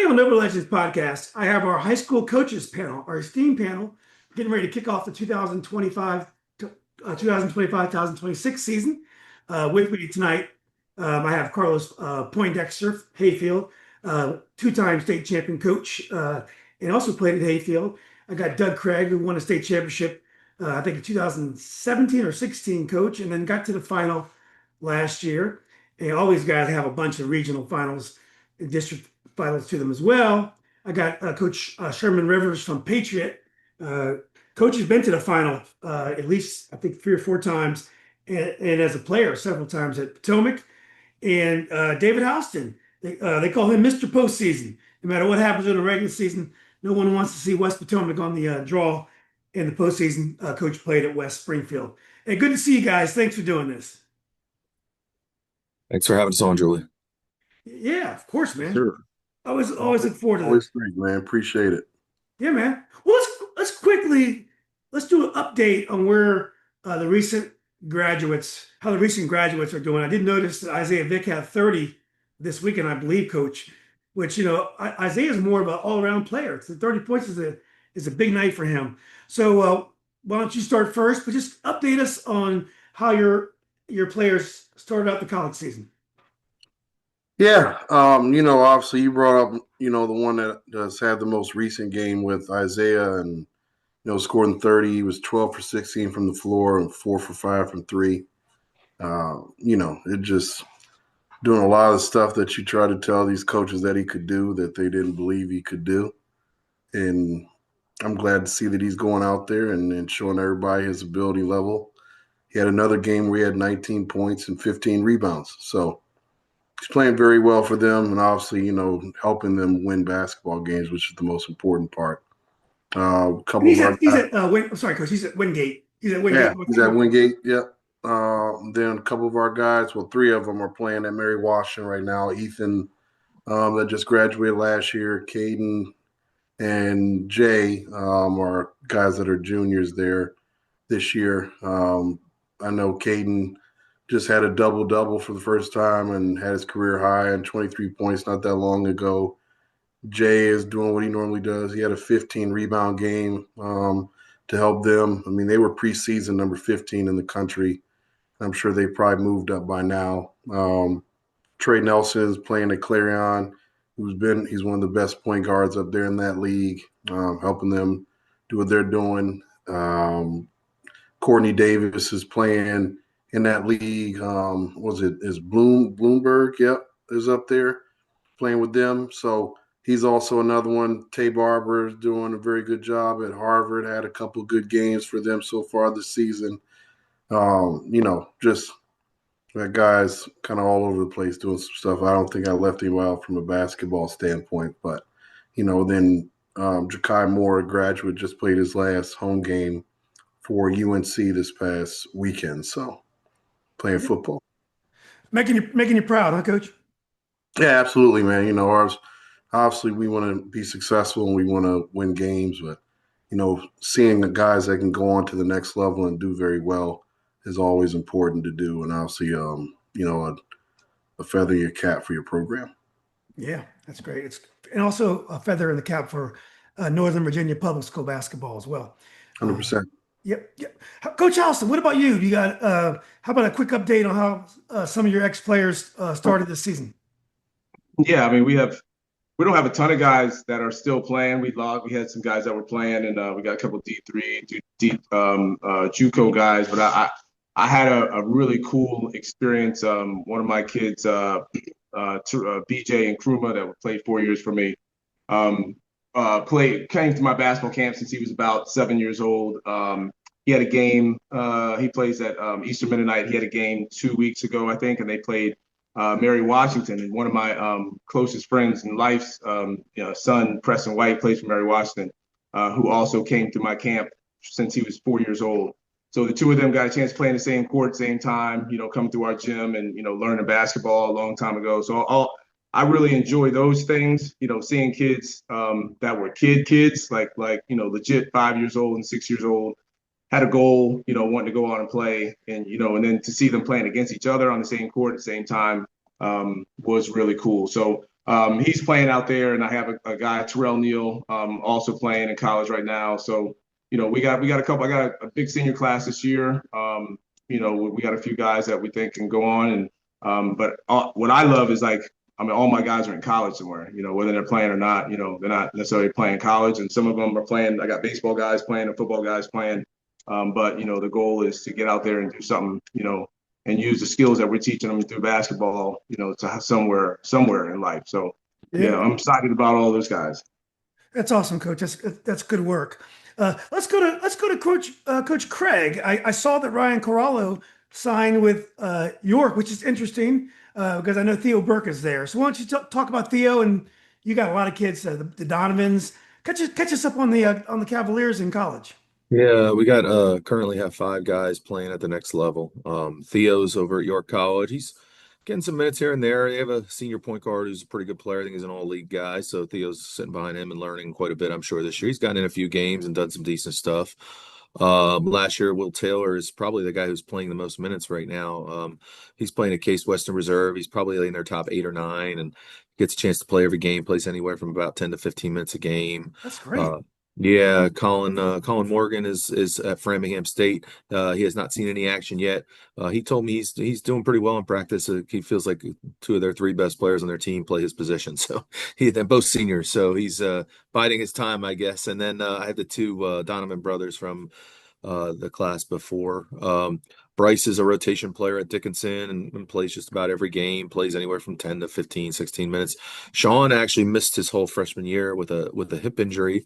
on Nova Legends podcast, I have our high school coaches panel, our esteemed panel, getting ready to kick off the 2025 season. With me tonight, I have Carlos Poindexter, Hayfield, two-time state champion coach, and also played at Hayfield. I got Doug Craig, who won a state championship, I think in 2017 or 16 coach, and then got to the final last year. And all these guys have a bunch of regional finals and district finals to them as well. I got Coach Sherman Rivers from Patriot. Coach has been to the final at least, I think, 3 or 4 times, and as a player, several times at Potomac. And David Houston, they call him Mr. Postseason. No matter what happens in the regular season, no one wants to see West Potomac on the draw in the postseason. Coach played at West Springfield. Hey, good to see you guys. Thanks for doing this. Thanks for having us on, Julie. Yeah, of course, man. Sure. Always look forward to Always this. great, man. Appreciate it. Yeah, man. Well, let's do an update on where how the recent graduates are doing. I did notice that Isaiah Vick had 30 this weekend, I believe, Coach. Which Isaiah is more of an all-around player. So 30 points is a big night for him. So why don't you start first? But just update us on how your players started out the college season. Yeah. Obviously you brought up, the one that has had the most recent game with Isaiah and, scoring 30. He was 12 for 16 from the floor and 4 for 5 from three. It just doing a lot of stuff that you try to tell these coaches that he could do that they didn't believe he could do. And I'm glad to see that he's going out there and showing everybody his ability level. He had another game where he had 19 points and 15 rebounds. So he's playing very well for them and obviously, helping them win basketball games, which is the most important part. He's at I'm sorry, Coach. He's at Wingate. He's at Wingate. Yeah, he's at Wingate. Yep. Then a couple of our guys, well, 3 of them are playing at Mary Washington right now. Ethan, that just graduated last year. Caden and Jay are guys that are juniors there this year. I know Caden just had a double-double for the first time and had his career high and 23 points not that long ago. Jay is doing what he normally does. He had a 15-rebound game to help them. I mean, they were preseason number 15 in the country. I'm sure they probably moved up by now. Trey Nelson's playing at Clarion, he's one of the best point guards up there in that league, helping them do what they're doing. Courtney Davis is playing in that league. Is Bloomberg? Yep, is up there playing with them. So he's also another one. Tay Barber is doing a very good job at Harvard. Had a couple of good games for them so far this season. Just that guy's kind of all over the place doing some stuff. I don't think I left him out from a basketball standpoint, but then Ja'Kai Moore, a graduate, just played his last home game for UNC this past weekend. So playing football, making you proud, huh, Coach? Yeah, absolutely, man. Obviously we want to be successful and we want to win games, but seeing the guys that can go on to the next level and do very well is always important to do, and obviously, a feather in your cap for your program. Yeah, that's great. And also a feather in the cap for Northern Virginia Public School basketball as well. 100%. Yep. Coach Houston, what about you? You got how about a quick update on how some of your ex-players started this season? Yeah, I mean we don't have a ton of guys that are still playing. We had some guys that were playing, and we got a couple D3, JUCO guys. But I had a really cool experience. One of my kids, BJ and Kruma, that played 4 years for me, came to my basketball camp since he was about 7 years old. He had a game. He plays at Eastern Mennonite. He had a game 2 weeks ago, I think, and they played Mary Washington. And one of my closest friends in life's son, Preston White, plays for Mary Washington, who also came to my camp since he was 4 years old. So the two of them got a chance to play in the same court, same time, coming through our gym and, learning basketball a long time ago. So I really enjoy those things, seeing kids that were kids, like legit 5 years old and 6 years old, had a goal, wanting to go on and play. And, and then to see them playing against each other on the same court at the same time was really cool. So he's playing out there, and I have a guy, Terrell Neal, also playing in college right now. So, we got a couple. I got a big senior class this year. We got a few guys that we think can go on, and but what I love is like, I mean, all my guys are in college somewhere. Whether they're playing or not. They're not necessarily playing college, and some of them are playing. I got baseball guys playing and football guys playing. But the goal is to get out there and do something. And use the skills that we're teaching them through basketball, to somewhere in life. So, I'm excited about all those guys. That's awesome, Coach. That's good work. Let's go to Coach Craig. I saw that Ryan Corallo signed with York, which is interesting because I know Theo Burke is there. So why don't you talk about Theo? And you got a lot of kids, the Donovans. Catch us up on the Cavaliers in college. Yeah, we got currently have 5 guys playing at the next level. Theo's over at York College. He's getting some minutes here and there. They have a senior point guard who's a pretty good player. I think he's an all-league guy. So Theo's sitting behind him and learning quite a bit, I'm sure, this year. He's gotten in a few games and done some decent stuff. Last year, Will Taylor is probably the guy who's playing the most minutes right now. He's playing at Case Western Reserve. He's probably in their top 8 or 9 and gets a chance to play every game, plays anywhere from about 10 to 15 minutes a game. That's great. Yeah, Colin Morgan is at Framingham State. He has not seen any action yet. He told me he's doing pretty well in practice. He feels like 2 of their 3 best players on their team play his position. So they're both seniors. So he's biding his time, I guess. And then I have the 2 Donovan brothers from the class before. Bryce is a rotation player at Dickinson and plays just about every game, plays anywhere from 10 to 15, 16 minutes. Sean actually missed his whole freshman year with a hip injury,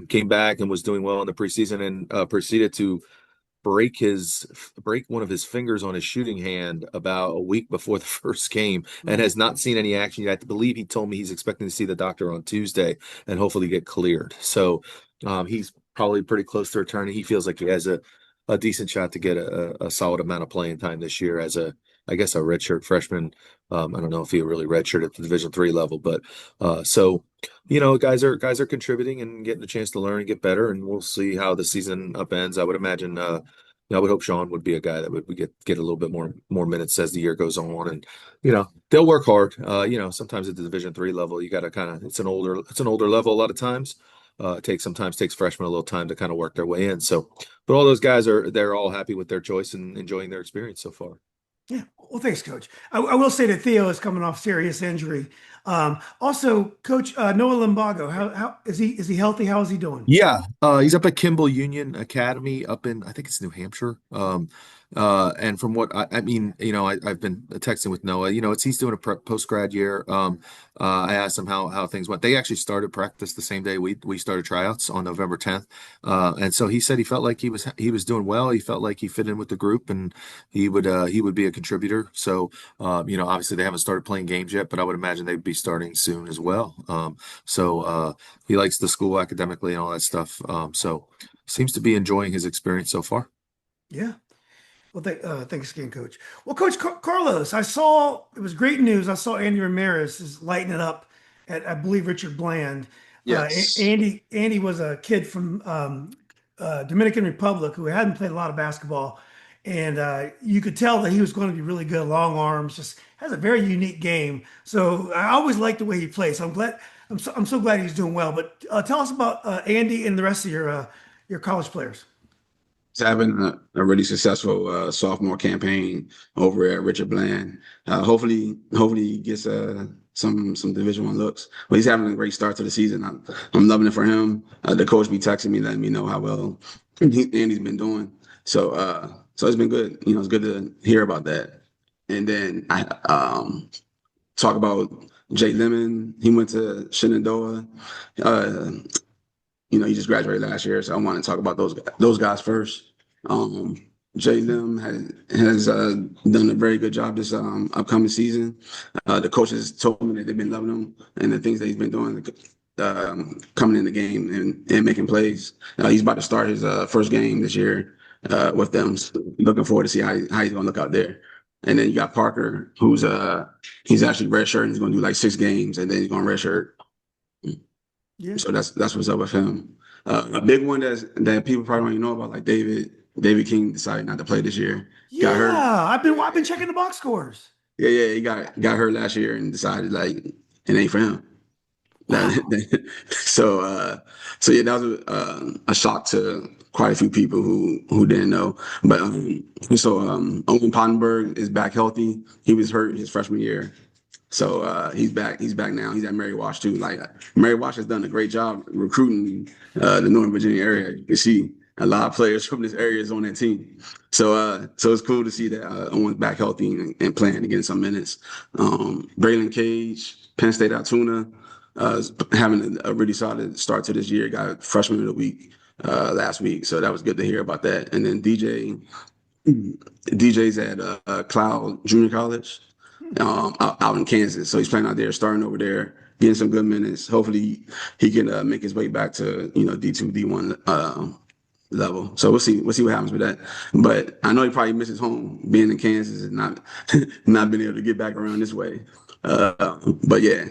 came back and was doing well in the preseason and proceeded to break one of his fingers on his shooting hand about a week before the first game and has not seen any action yet. I believe he told me he's expecting to see the doctor on Tuesday and hopefully get cleared. So he's probably pretty close to returning. He feels like he has a decent shot to get a solid amount of playing time this year as I guess a redshirt freshman. I don't know if he really redshirt at the Division III level, but so guys are contributing and getting a chance to learn and get better, and we'll see how the season upends. I would imagine. I would hope Sean would be a guy that would get a little bit more minutes as the year goes on, and they'll work hard. Sometimes at the Division III level, you got to it's an older level a lot of times. Sometimes takes freshmen a little time to kind of work their way in. So, but all those guys they're all happy with their choice and enjoying their experience so far. Yeah. Well, thanks, Coach. I will say that Theo is coming off serious injury. Also, Coach Noah Limbago, how is he? Is he healthy? How is he doing? Yeah, he's up at Kimball Union Academy up in, I think it's New Hampshire. And from what I mean, I've been texting with Noah. He's doing a post grad year. I asked him how things went. They actually started practice the same day we started tryouts on November 10th. And so he said he felt like he was doing well. He felt like he fit in with the group and he would be a contributor. So obviously they haven't started playing games yet, but I would imagine they'd be starting soon as well. So he likes the school academically and all that stuff. So seems to be enjoying his experience so far. Yeah. Well, thanks again, Coach. Well, Coach Carlos, it was great news. I saw Andy Ramirez is lighting it up at, I believe, Richard Bland. Yes. Andy was a kid from Dominican Republic who hadn't played a lot of basketball, and you could tell that he was going to be really good, long arms, just has a very unique game. So I always like the way he plays. So I'm so glad he's doing well. But tell us about Andy and the rest of your college players. Having a really successful sophomore campaign over at Richard Bland. Hopefully he gets some Division I looks. But he's having a great start to the season. I'm loving it for him. The coach be texting me, letting me know how well Andy's been doing. So it's been good. It's good to hear about that. And then I talk about Jay Lemon. He went to Shenandoah. He just graduated last year, so I want to talk about those guys first. Jay Lim has done a very good job this upcoming season. The coaches told me that they've been loving him and the things that he's been doing, coming in the game and making plays. He's about to start his first game this year with them. So looking forward to see how he's going to look out there. And then you got Parker, who's he's actually redshirt. He's going to do like 6 games, and then he's going to redshirt. Yeah. So that's what's up with him. A big one that people probably don't even know about, like David King decided not to play this year. Yeah, got hurt. I've been checking the box scores. Yeah, he got hurt last year and decided it ain't for him. Wow. So yeah, that was a shock to quite a few people who didn't know. But Owen Pottenberg is back healthy. He was hurt his freshman year. So he's back. He's back now. He's at Mary Wash too. Like Mary Wash has done a great job recruiting the Northern Virginia area. You can see a lot of players from this area is on that team. So it's cool to see that Owen's back healthy and playing and getting some minutes. Braylon Cage, Penn State Altoona, is having a really solid start to this year. Got freshman of the week last week, so that was good to hear about that. And then DJ's at Cloud Junior College out in Kansas. So he's playing out there, starting over there, getting some good minutes. Hopefully he can make his way back to D2, D1 level. So we'll see what happens with that. But I know he probably misses home, being in Kansas and not being able to get back around this way. But yeah,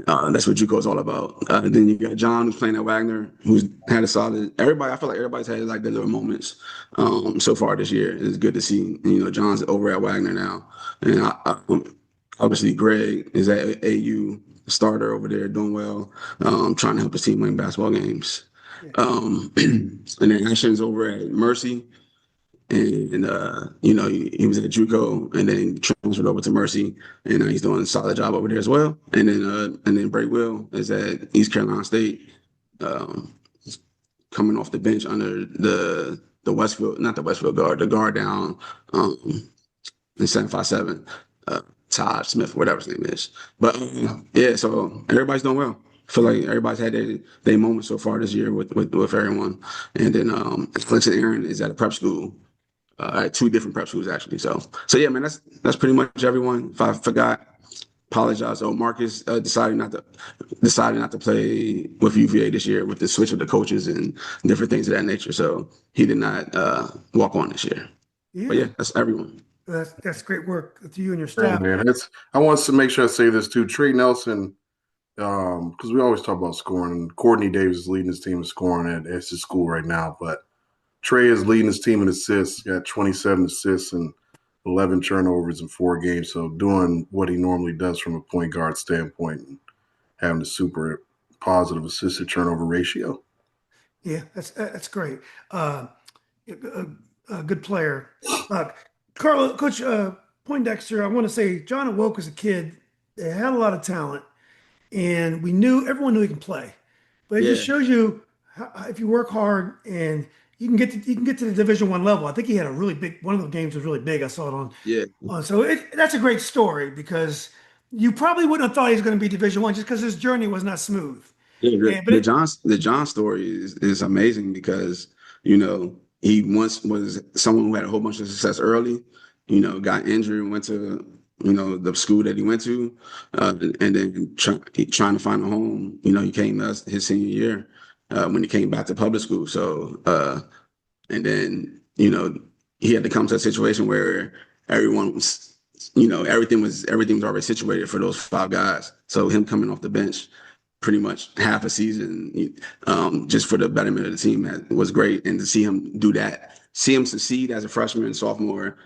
that's what JUCO is all about. Then you got John, who's playing at Wagner, who's had a solid. I feel like everybody's had like their little moments so far this year. It's good to see. John's over at Wagner now, and obviously Greg is at AU, starter over there, doing well, trying to help his team win basketball games. And then Ashton's over at Mercy. And he was at JUCO and then transferred over to Mercy, and he's doing a solid job over there as well. And then Bray Will is at East Carolina State, coming off the bench under the Westfield, not the Westfield guard, the guard down in 757, Todd Smith, whatever his name is. But yeah, so everybody's doing well. I feel like everybody's had their moment so far this year with everyone. And then Alex and Aaron is at a prep school. At two different prep schools actually. So yeah, man, that's pretty much everyone. If I forgot, apologize. Oh, Marcus decided not to play with UVA this year with the switch of the coaches and different things of that nature. So he did not walk on this year. Yeah. But yeah, that's everyone. That's great work to you and your staff. Man, I want to make sure I say this too. Trey Nelson, because we always talk about scoring. Courtney Davis is leading his team in scoring at his school right now, but Trey is leading his team in assists, got 27 assists and 11 turnovers in 4 games. So doing what he normally does from a point guard standpoint and having a super positive assist to turnover ratio. Yeah, that's great. A good player. Carlo, Coach Poindexter, I want to say John awoke as a kid. They had a lot of talent, and everyone knew he can play. But it just shows you if you work hard and you can get to the Division I level. I think he had a really big one of the games was really big. I saw it on. So that's a great story because you probably wouldn't have thought he was going to be Division I just because his journey was not smooth. Yeah, the John story is amazing because he once was someone who had a whole bunch of success early. Got injured and went to the school that he went to, and then trying to find a home. He came to us his senior year when he came back to public school. So and then he had to come to a situation where everyone was everything was already situated for those 5 guys. So him coming off the bench pretty much half a season just for the betterment of the team was great. And to see him do that, see him succeed as a freshman and sophomore,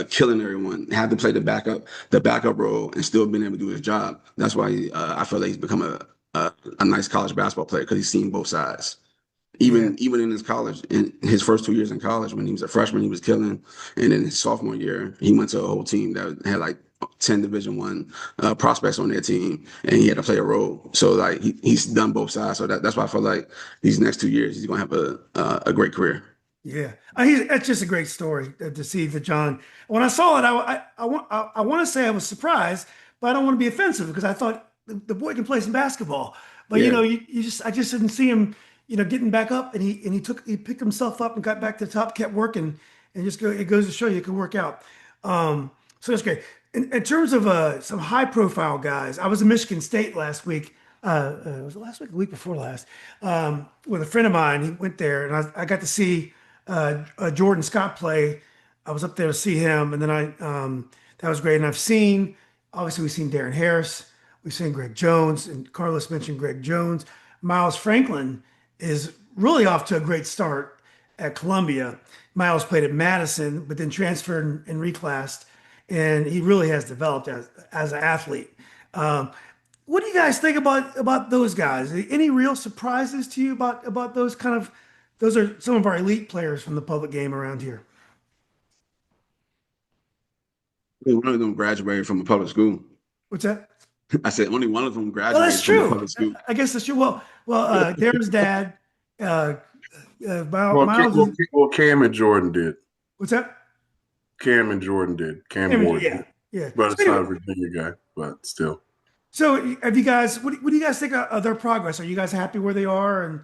killing everyone, have to play the backup role and still being able to do his job. That's why I feel like he's become a nice college basketball player because he's seen both sides. Even in his college, in his first 2 years in college, when he was a freshman, he was killing. And then his sophomore year, he went to a whole team that had like 10 Division I prospects on their team, and he had to play a role. So like he's done both sides. So that's why I feel like these next 2 years he's gonna have a great career. Yeah, that's just a great story to see the John. When I saw it, I want to say I was surprised, but I don't want to be offensive because I thought the boy can play some basketball. But I just didn't see him, getting back up, and he picked himself up and got back to the top, kept working, and it goes to show you can work out. So that's great. In terms of some high profile guys, I was in Michigan State last week. Was it last week, or the week before last, with a friend of mine. He went there, and I got to see Jordan Scott play. I was up there to see him, and then that was great. And we've seen Darren Harris, we've seen Greg Jones, and Carlos mentioned Greg Jones. Miles Franklin is really off to a great start at Columbia. Miles played at Madison, but then transferred and reclassed, and he really has developed as an athlete. What do you guys think about those guys? Any real surprises to you about those kind of? Those are some of our elite players from the public game around here. One of them graduated from a public school. What's that? I said only one of them Well, that's graduated from a true. public school. I guess that's true. Darren's dad, uh, Well, Miles. Cam and Jordan did. What's that? Cam and Jordan did. Cam Ward did. Yeah. But it's not a Virginia guy, but still. So, have you guys? What do you guys think of their progress? Are you guys happy where they are? And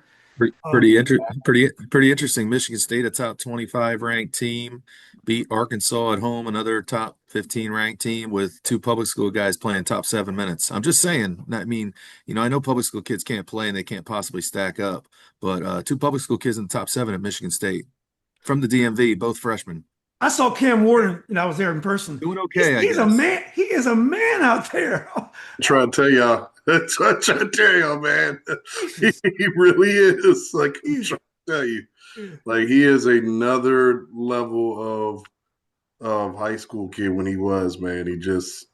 Pretty interesting. Michigan State, a top 25 ranked team, beat Arkansas at home, another top 15 ranked team with two public school guys playing top 7 minutes. I'm just saying. I mean, I know public school kids can't play and they can't possibly stack up, but two public school kids in the top 7 at Michigan State from the DMV, both freshmen. I saw Cam Ward, and I was there in person. Doing okay. He's a man. He is a man out there. Trying to tell y'all. That's what I'm trying to tell y'all, man. He really is. Like, I'm trying to tell you. Like, he is another level of high school kid when he was, man. He's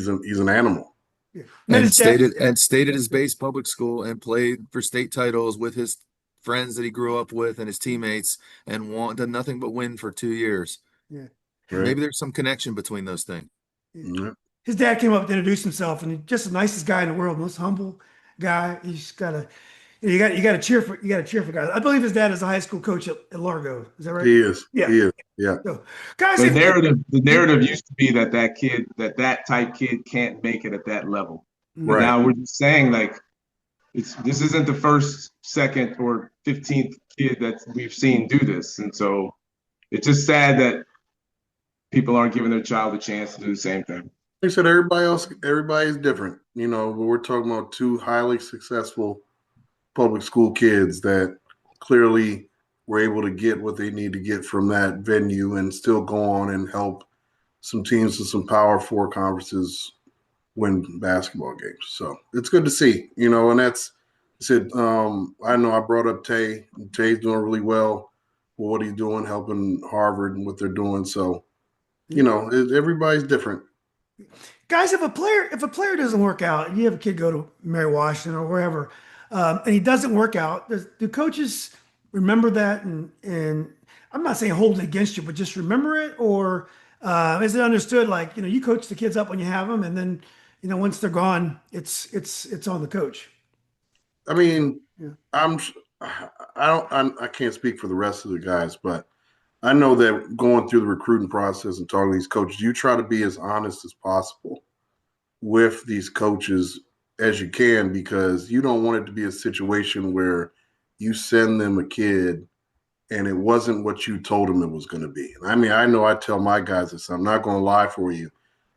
an animal. Yeah. And stayed at his base public school and played for state titles with his friends that he grew up with and his teammates and done nothing but win for 2 years. Yeah. Right. Maybe there's some connection between those things. Yeah. His dad came up to introduce himself, and he's just the nicest guy in the world, most humble guy. He's got to, you got to cheer for guys. I believe his dad is a high school coach at Largo. Is that right? He is. Yeah. He is. Yeah. So, guys, The narrative used to be that type kid can't make it at that level. Right. Now we're just saying, like, this isn't the first, second, or 15th kid that we've seen do this, and so it's just sad that people aren't giving their child a chance to do the same thing. Like I said, everybody's different. But we're talking about two highly successful public school kids that clearly were able to get what they need to get from that venue and still go on and help some teams in some Power 4 conferences win basketball games. So it's good to see, and that's said. I know I brought up Tay. Tay's doing really well with what he's doing, helping Harvard and what they're doing. So, everybody's different. guys, if a player doesn't work out, you have a kid go to Mary Washington or wherever, and he doesn't work out, do coaches remember that? And I'm not saying hold it against you, but just remember it, or is it understood? Like, you coach the kids up when you have them, and then once they're gone, it's on the coach. I mean, Yeah. I can't speak for the rest of the guys, but I know that going through the recruiting process and talking to these coaches, you try to be as honest as possible with these coaches as you can, because you don't want it to be a situation where you send them a kid and it wasn't what you told them it was going to be. I mean, I know I tell my guys this, I'm not going to lie for you,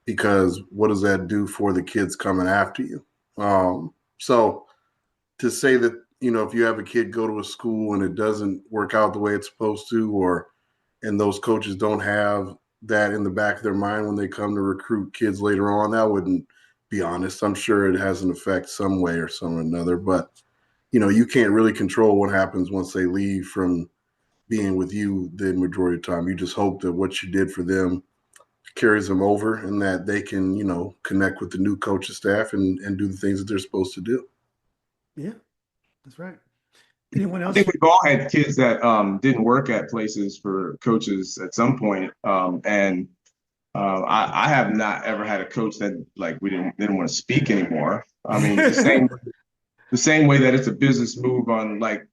because what does that do for the kids coming after you? So to say that, if you have a kid go to a school and it doesn't work out the way it's supposed to, and those coaches don't have that in the back of their mind when they come to recruit kids later on, that wouldn't be honest. I'm sure it has an effect some way or some another, but you can't really control what happens once they leave from being with you the majority of the time. You just hope that what you did for them carries them over and that they can, connect with the new coaching staff and do the things that they're supposed to do. Yeah, that's right. Anyone else? I think we've all had kids that didn't work at places for coaches at some point. I have not ever had a coach that, like, we didn't want to speak anymore. I mean, the same way that it's a business move on, like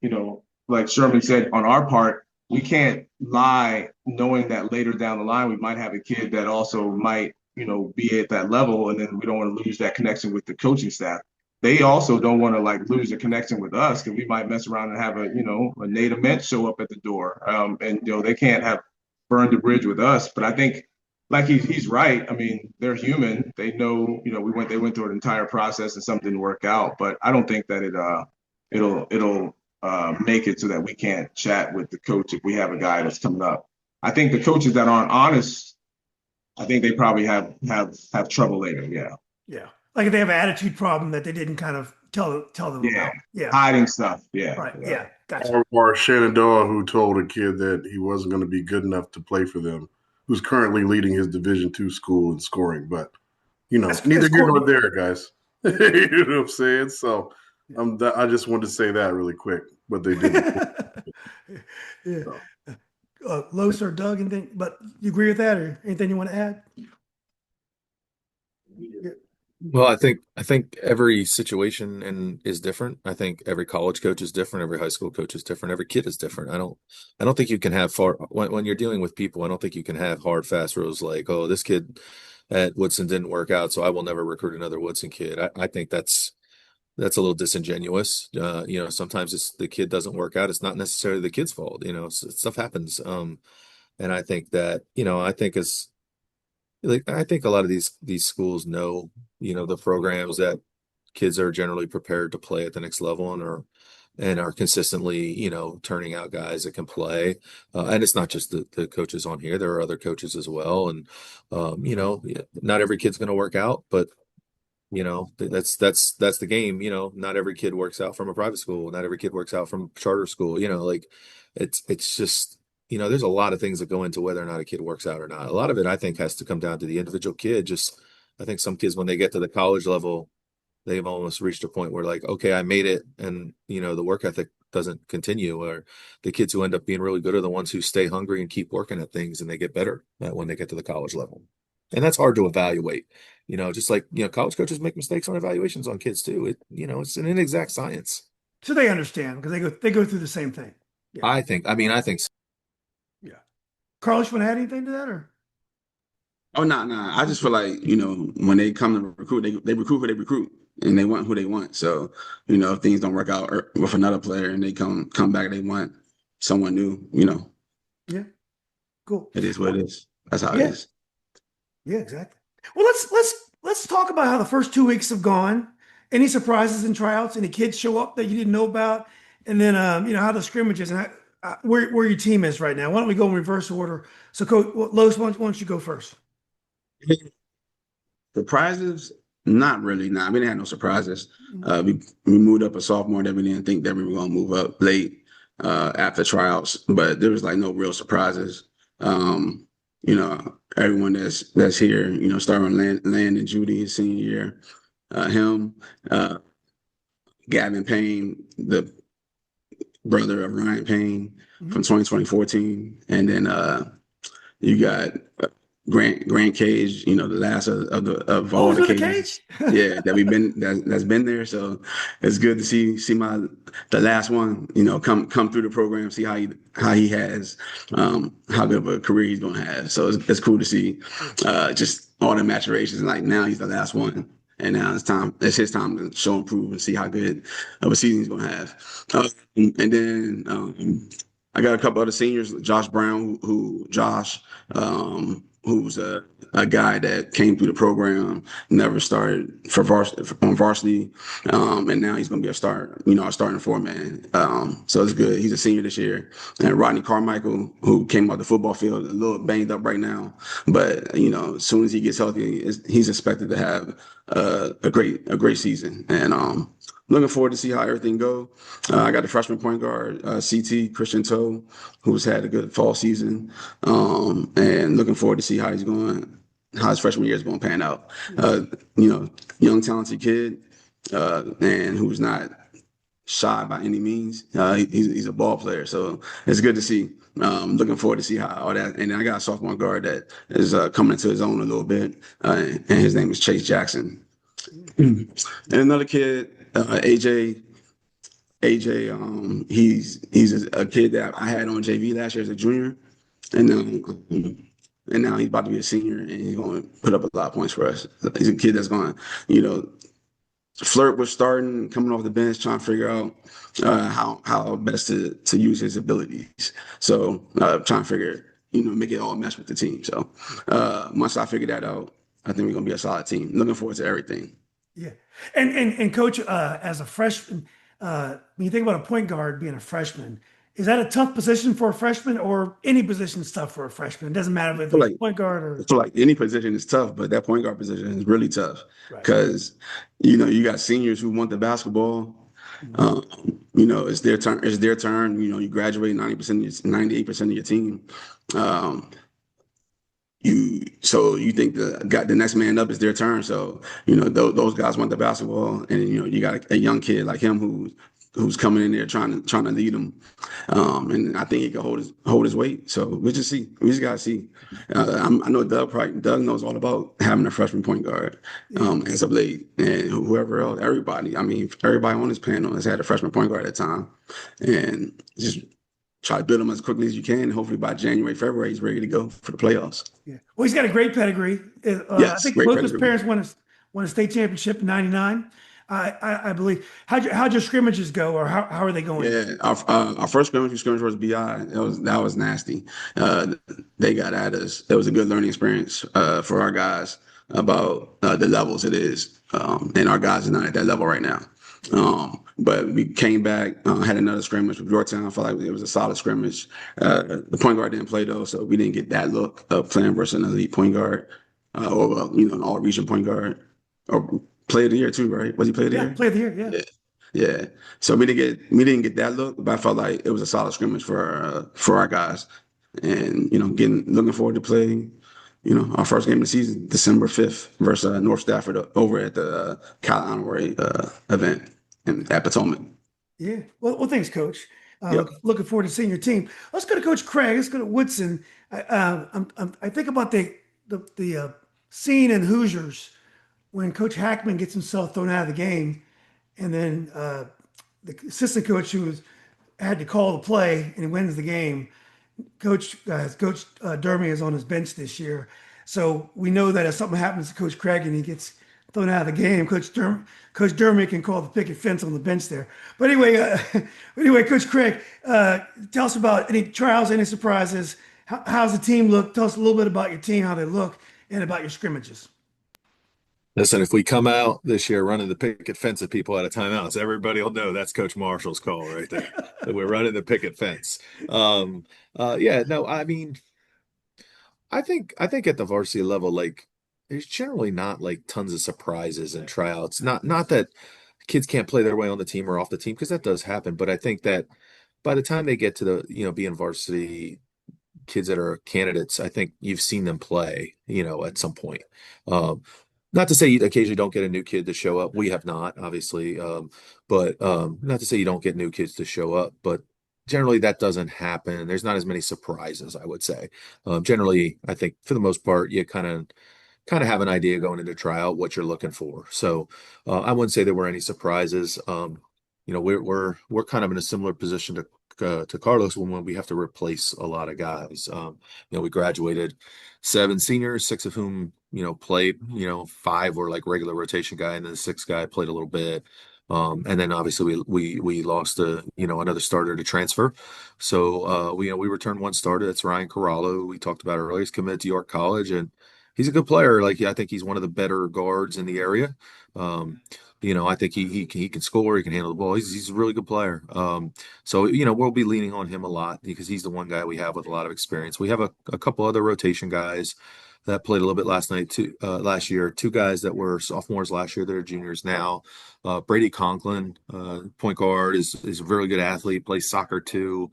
Sherman said, on our part, we can't lie knowing that later down the line we might have a kid that also might, be at that level, and then we don't want to lose that connection with the coaching staff. They also don't want to lose the connection with us, because we might mess around and have a Nate Ament show up at the door, and they can't have burned the bridge with us. But I think, like, he's right. I mean, they're human. They know, they went through an entire process and something didn't work out. But I don't think that it'll make it so that we can't chat with the coach if we have a guy that's coming up. I think the coaches that aren't honest, I think they probably have trouble later. Yeah. Yeah. Like if they have an attitude problem that they didn't kind of tell them about. Yeah. Hiding stuff. Yeah. Right. Yeah. Gotcha. Or Shenandoah, who told a kid that he wasn't going to be good enough to play for them, who's currently leading his Division II school in scoring. But, neither here nor there, guys. You know what I'm saying? So I just wanted to say that really quick, what they did. Yeah. So. Los or Doug, anything, but you agree with that or anything you want to add? Yeah. Well, I think every situation and is different. I think every college coach is different. Every high school coach is different. Every kid is different. I don't think you can have when you're dealing with people. I don't think you can have hard, fast rules like, oh, this kid at Woodson didn't work out, so I will never recruit another Woodson kid. I think that's a little disingenuous. Sometimes it's the kid doesn't work out. It's not necessarily the kid's fault. Stuff happens. And I think that, I think as like I think a lot of these schools know, the programs that kids are generally prepared to play at the next level and are consistently, turning out guys that can play. And it's not just the coaches on here. There are other coaches as well. And not every kid's going to work out, but that's the game. Not every kid works out from a private school. Not every kid works out from charter school. Like it's just there's a lot of things that go into whether or not a kid works out or not. A lot of it I think has to come down to the individual kid. Just I think some kids when they get to the college level, they've almost reached a point where like, okay, I made it, and the work ethic doesn't continue. Or the kids who end up being really good are the ones who stay hungry and keep working at things, and they get better when they get to the college level. And that's hard to evaluate. Just like, college coaches make mistakes on evaluations on kids too. It's an inexact science. So they understand because they go through the same thing. Yeah. I think so. Yeah. Carlos, want to add anything to that or? Oh, no, I just feel like, when they come to recruit, they recruit who they recruit and they want who they want. So, if things don't work out with another player and they come back and they want someone new, Yeah. Cool. it is what it is. That's how it Yeah. is. Yeah, exactly. Well, let's talk about how the first 2 weeks have gone. Any surprises in tryouts? Any kids show up that you didn't know about? And then how the scrimmages and where your team is right now. Why don't we go in reverse order? So, Coach Los, why don't you go first? Surprises? Not really. Nah, we didn't have no surprises. We moved up a sophomore that we didn't think that we were gonna move up late after tryouts, but there was like no real surprises. Everyone that's here, starting Land and Judy his senior year, him, Gavin Payne, the brother of Ryan Payne from 2014, and then you got Grant Cage, the last of all the cages, yeah, that's been there. So it's good to see the last one, come through the program, see how he has, how good of a career he's gonna have. So it's cool to see, just all the maturations. Like now he's the last one, and now it's his time to show and prove and see how good of a season he's gonna have. And then I got a couple other seniors, Josh Brown, who's a guy that came through the program, never started on varsity, and now he's going to be a starting four-man. So it's good. He's a senior this year. And Rodney Carmichael, who came off the football field, a little banged up right now, but as soon as he gets healthy, he's expected to have a great season. And looking forward to see how everything go. I got the freshman point guard, CT Christian Toe, who's had a good fall season, and looking forward to see how his freshman year is going to pan out. Young talented kid, and who's not shy by any means. He's a ball player, so it's good to see. Looking forward to see how all that. And then I got a sophomore guard that is coming into his own a little bit, and his name is Chase Jackson. And another kid, AJ, he's a kid that I had on JV last year as a junior, and now he's about to be a senior, and he's going to put up a lot of points for us. He's a kid that's going to, flirt with starting, coming off the bench, trying to figure out how best to use his abilities. So trying to figure, make it all mesh with the team. So once I figure that out, I think we're going to be a solid team. Looking forward to everything. Yeah. And Coach, as a freshman, when you think about a point guard being a freshman, is that a tough position for a freshman, or any position is tough for a freshman? It doesn't matter if it's point guard or. I feel like any position is tough, but that point guard position is really tough because, you got seniors who want the basketball. It's their turn. It's their turn. You graduate 98% of your team. you think the next man up is their turn. So those guys want the basketball, and you got a young kid like him who's coming in there trying to lead them, and I think he can hold his weight. So we just see, we just gotta see. I know Doug knows all about having a freshman point guard, as of late, and whoever else, everybody. I mean, everybody on this panel has had a freshman point guard at the time, and just try to build him as quickly as you can. Hopefully by January, February, he's ready to go for the playoffs. Yeah. Well, he's got a great pedigree. I Yes, think great both his pedigree. parents won a state championship in '99. I believe. How'd your scrimmages go, or how are they going? Yeah, our first scrimmage was BI. That was nasty. They got at us. It was a good learning experience for our guys about the levels it is, and our guys are not at that level right now. But we came back, had another scrimmage with Yorktown. I felt like it was a solid scrimmage. The point guard didn't play though, so we didn't get that look of playing versus an elite point guard, or an all-region point guard, or player of the year too, right? Was he player of the Yeah, year? play of the year. Yeah. Yeah. So we didn't get that look, but I felt like it was a solid scrimmage for our guys, and looking forward to playing. Our first game of the season, December 5th versus North Stafford over at the Cal Honorary event at Potomac. Yeah. Well, thanks, Coach. Yep. Looking forward to seeing your team. Let's go to Coach Craig. Let's go to Woodson. I think about the scene in Hoosiers when Coach Hackman gets himself thrown out of the game, and then the assistant coach had to call the play and he wins the game. Coach Dermy is on his bench this year, so we know that if something happens to Coach Craig and he gets thrown out of the game, Coach Dermy can call the picket fence on the bench there. But anyway, Coach Craig, tell us about any trials, any surprises. How's the team look? Tell us a little bit about your team, how they look, and about your scrimmages. Listen, if we come out this year running the picket fence at people out of timeouts, everybody will know that's Coach Marshall's call right there. That we're running the picket fence. Yeah, no, I mean, I think at the varsity level, like there's generally not like tons of surprises and tryouts. Not that kids can't play their way on the team or off the team, because that does happen. But I think that by the time they get to being varsity, kids that are candidates, I think you've seen them play, at some point. Not to say you occasionally don't get a new kid to show up. We have not, obviously, but not to say you don't get new kids to show up, but generally that doesn't happen. There's not as many surprises, I would say. Generally, I think for the most part, you kind of have an idea going into tryout what you're looking for. So I wouldn't say there were any surprises. We're kind of in a similar position to Carlos when we have to replace a lot of guys. We graduated 7 seniors, 6 of whom played. 5 were like regular rotation guy, and then the 6th guy played a little bit. And then obviously we lost another starter to transfer. So we returned 1 starter. That's Ryan Corallo, who we talked about earlier. He's committed to York College, and he's a good player. Like, I think he's one of the better guards in the area. I think he can score. He can handle the ball. He's a really good player. So we'll be leaning on him a lot because he's the one guy we have with a lot of experience. We have a couple other rotation guys that played a little bit last year. 2 guys that were sophomores last year that are juniors now. Brady Conklin, point guard, is a really good athlete. Plays soccer too.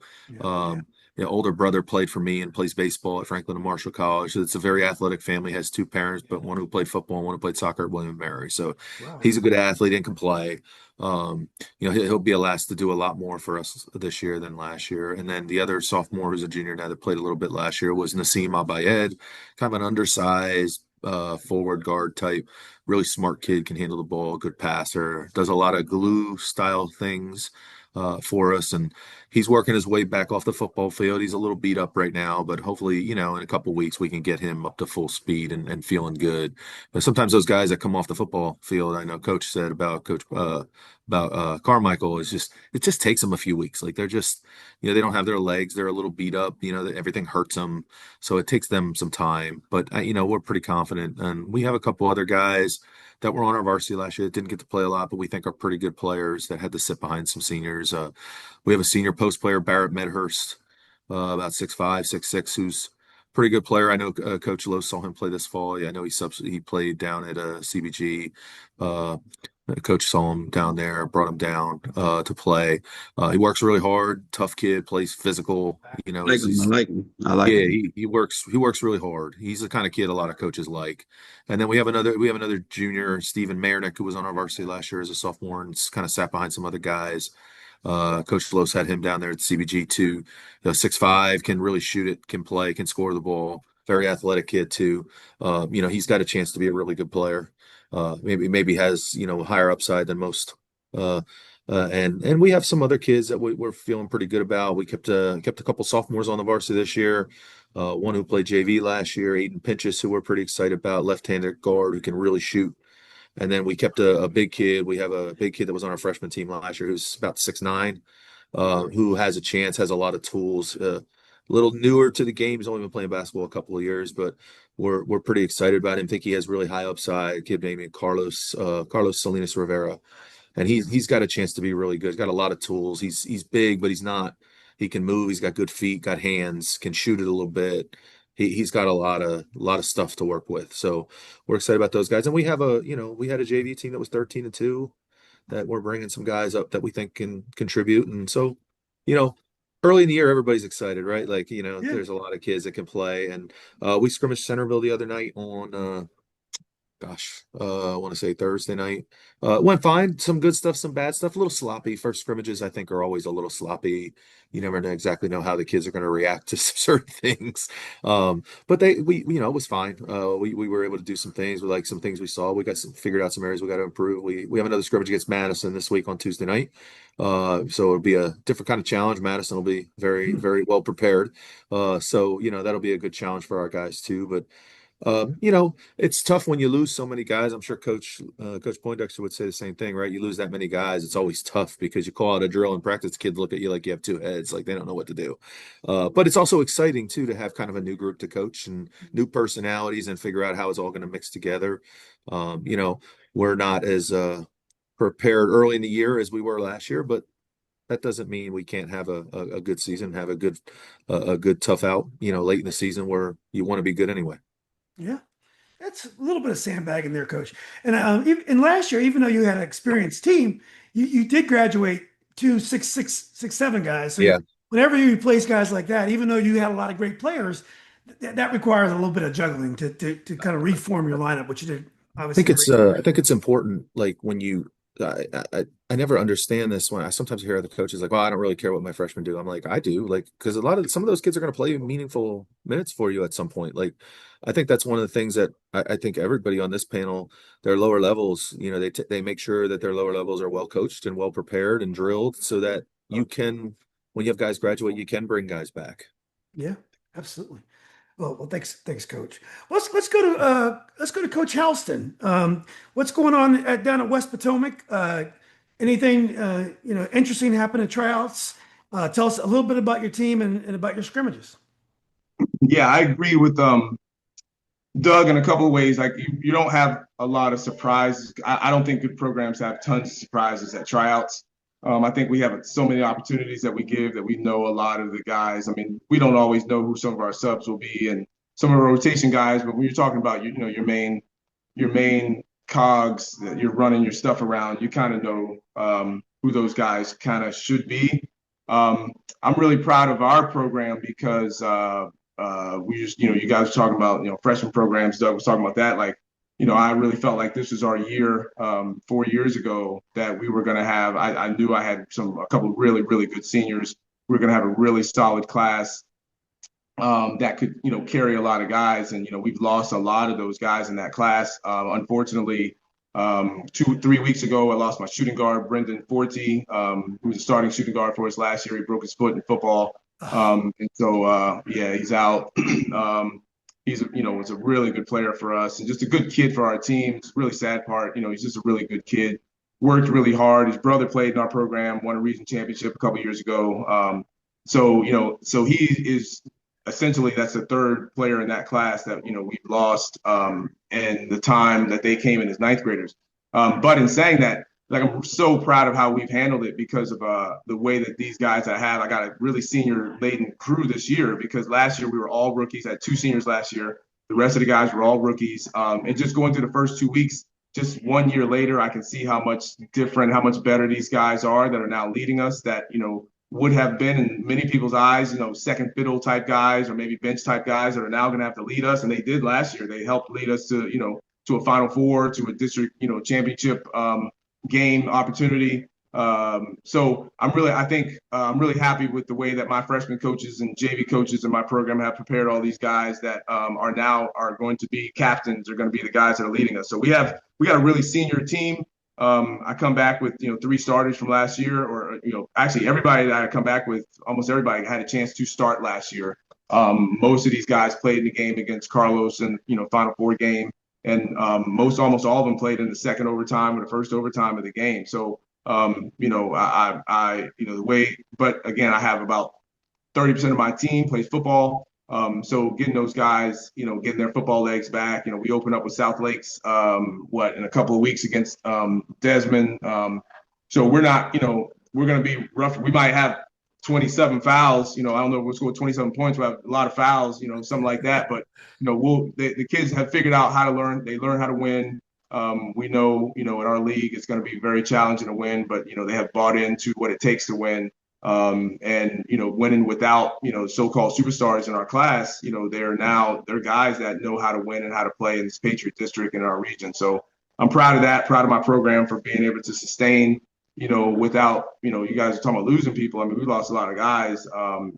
Older brother played for me and plays baseball at Franklin and Marshall College. So it's a very athletic family. Has 2 parents, but one who played football and one who played soccer at William and Mary. So Wow. he's a good athlete and can play. He'll be asked to do a lot more for us this year than last year. And then the other sophomore who's a junior now that played a little bit last year was Nassim Abayed, kind of an undersized forward guard type, really smart kid, can handle the ball, good passer, does a lot of glue style things for us. And he's working his way back off the football field. He's a little beat up right now, but hopefully, in a couple of weeks we can get him up to full speed and feeling good. But sometimes those guys that come off the football field, I know Coach said about Carmichael, it just takes them a few weeks. Like they're just, they don't have their legs. They're a little beat up, everything hurts them. So it takes them some time, but we're pretty confident. And we have a couple other guys that were on our varsity last year that didn't get to play a lot, but we think are pretty good players that had to sit behind some seniors. We have a senior post player, Barrett Medhurst, about 6'5", 6'6", who's a pretty good player. I know Coach Lowe saw him play this fall. Yeah, I know he played down at CBG. The coach saw him down there, brought him down to play. He works really hard, tough kid, plays physical. You know, I like him. I like him. I like yeah, him. he works really hard. He's the kind of kid a lot of coaches like. And then we have another junior, Stephen Marinick, who was on our varsity last year as a sophomore and kind of sat behind some other guys. Coach Los had him down there at CBG too. 6'5", can really shoot it, can play, can score the ball. Very athletic kid too. He's got a chance to be a really good player. Maybe has higher upside than most. Uh, and we have some other kids that we're feeling pretty good about. We kept a couple sophomores on the varsity this year. One who played JV last year, Aiden Pinchas, who we're pretty excited about, left-handed guard who can really shoot. And then we kept a big kid. We have a big kid that was on our freshman team last year who's about 6'9", who has a chance, has a lot of tools. A little newer to the game. He's only been playing basketball a couple of years, but we're pretty excited about him. Think he has really high upside. A kid named Carlos Salinas Rivera, and he's got a chance to be really good. He's got a lot of tools. He's big, but he's not. He can move. He's got good feet, got hands, can shoot it a little bit. He's got a lot of stuff to work with. So we're excited about those guys. And we have we had a JV team that was 13-2 that we're bringing some guys up that we think can contribute. And so, you know, early in the year, everybody's excited, right? Like, Yeah. there's a lot of kids that can play. And we scrimmaged Centerville the other night on I want to say Thursday night. Went fine. Some good stuff, some bad stuff. A little sloppy. First scrimmages, I think, are always a little sloppy. You never exactly know how the kids are going to react to certain things. But it was fine. We were able to do some things. We like some things we saw. We got figured out some areas we got to improve. We have another scrimmage against Madison this week on Tuesday night. So it'll be a different kind of challenge. Madison will be very, very well prepared. So that'll be a good challenge for our guys too. But it's tough when you lose so many guys. I'm sure Coach Poindexter would say the same thing, right? You lose that many guys, it's always tough because you call out a drill in practice, kids look at you like you have two heads, like they don't know what to do. But it's also exciting too to have kind of a new group to coach and new personalities and figure out how it's all going to mix together. We're not as prepared early in the year as we were last year, but that doesn't mean we can't have a good season, have a good tough out, late in the season where you want to be good anyway. Yeah. That's a little bit of sandbagging there, coach. And and last year, even though you had an experienced team, you did graduate 2 6 6 6 7 guys. So Yeah. whenever you replace guys like that, even though you had a lot of great players, that requires a little bit of juggling to kind of reform your lineup, which you did obviously. I think it's important. Like when I never understand this when I sometimes hear other coaches like, "Oh, I don't really care what my freshmen do." I'm like, I do, like because some of those kids are going to play meaningful minutes for you at some point. Like, I think that's one of the things that I think everybody on this panel, their lower levels, they make sure that their lower levels are well coached and well prepared and drilled so that when you have guys graduate, you can bring guys back. Yeah, absolutely. Well, thanks, Coach. Let's go to Coach Halston. What's going on down at West Potomac? Anything interesting happen at tryouts? Tell us a little bit about your team and about your scrimmages. Yeah, I agree with Doug in a couple of ways. Like you don't have a lot of surprises. I don't think good programs have tons of surprises at tryouts. I think we have so many opportunities that we give that we know a lot of the guys. I mean, we don't always know who some of our subs will be and some of our rotation guys, but when you're talking about your main cogs that you're running your stuff around, you kind of know who those guys kind of should be. I'm really proud of our program because we just, you guys are talking about, freshman programs. Doug was talking about that. Like, I really felt like this was our year 4 years ago that we were going to have. I knew I had a couple of really, really good seniors. We were going to have a really solid class that could, carry a lot of guys. And, we've lost a lot of those guys in that class. Unfortunately, 3 weeks ago, I lost my shooting guard, Brendan Forte, who was a starting shooting guard for us last year. He broke his foot in football. And so, he's out. He's, was a really good player for us and just a good kid for our team. It's a really sad part. He's just a really good kid, worked really hard. His brother played in our program, won a region championship a couple years ago. So he is essentially, that's the third player in that class that, we've lost and the time that they came in as ninth graders. But in saying that, like, I'm so proud of how we've handled it because of the way that these guys I got a really senior laden crew this year because last year we were all rookies. I had 2 seniors last year. The rest of the guys were all rookies. And just going through the first 2 weeks, just 1 year later, I can see how much different, how much better these guys are that are now leading us that, would have been in many people's eyes, second fiddle type guys or maybe bench type guys that are now going to have to lead us. And they did last year. They helped lead us to a Final Four, to a district, championship game opportunity. So I'm really happy with the way that my freshman coaches and JV coaches in my program have prepared all these guys that are going to be captains, are going to be the guys that are leading us. So we got a really senior team. I come back with 3 starters from last year, or actually everybody that I come back with, almost everybody had a chance to start last year. Most of these guys played in the game against Carlos and Final Four game, and almost all of them played in the second overtime or the first overtime of the game. So the way, but again, I have about 30% of my team plays football. So getting those guys, getting their football legs back, we open up with South Lakes, in a couple of weeks against Desmond. So we're not, we're going to be rough. We might have 27 fouls, I don't know if we'll score 27 points. We'll have a lot of fouls, something like that. But, the kids have figured out how to learn. They learn how to win. We know, in our league, it's going to be very challenging to win, but, they have bought into what it takes to win. Winning without, so-called superstars in our class, they're guys that know how to win and how to play in this Patriot district in our region. So I'm proud of that, proud of my program for being able to sustain, without, you guys are talking about losing people. I mean, we lost a lot of guys,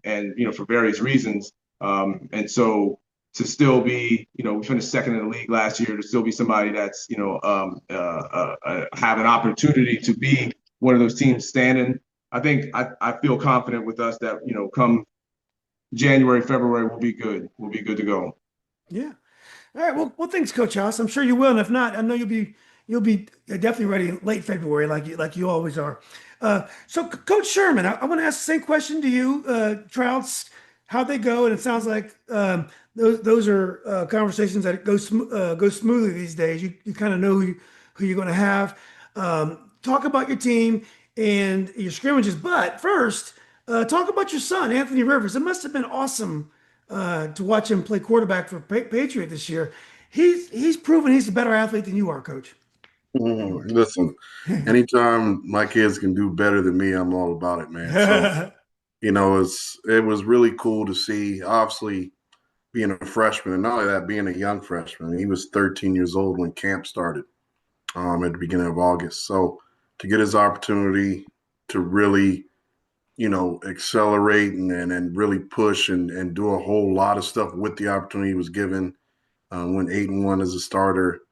and, for various reasons. And so to still be, we finished second in the league last year, to still be somebody that's, have an opportunity to be one of those teams standing. I think I feel confident with us that, come January, February, we'll be good. We'll be good to go. Yeah. All right. Well, thanks, Coach House. I'm sure you will. And if not, I know you'll be definitely ready in late February, like you always are. So Coach Sherman, I want to ask the same question to you. Tryouts, how'd they go? And it sounds like those are conversations that go smoothly these days. You kind of know who you're going to have. Talk about your team and your scrimmages. But first, talk about your son, Anthony Rivers. It must have been awesome to watch him play quarterback for Patriot this year. He's proven he's a better athlete than you are, Coach. Listen, anytime my kids can do better than me, I'm all about it, man. So, it was really cool to see, obviously, being a freshman, and not only that, being a young freshman. He was 13 years old when camp started at the beginning of August. So to get his opportunity to really, accelerate and really push and do a whole lot of stuff with the opportunity he was given, went 8-1 as a starter,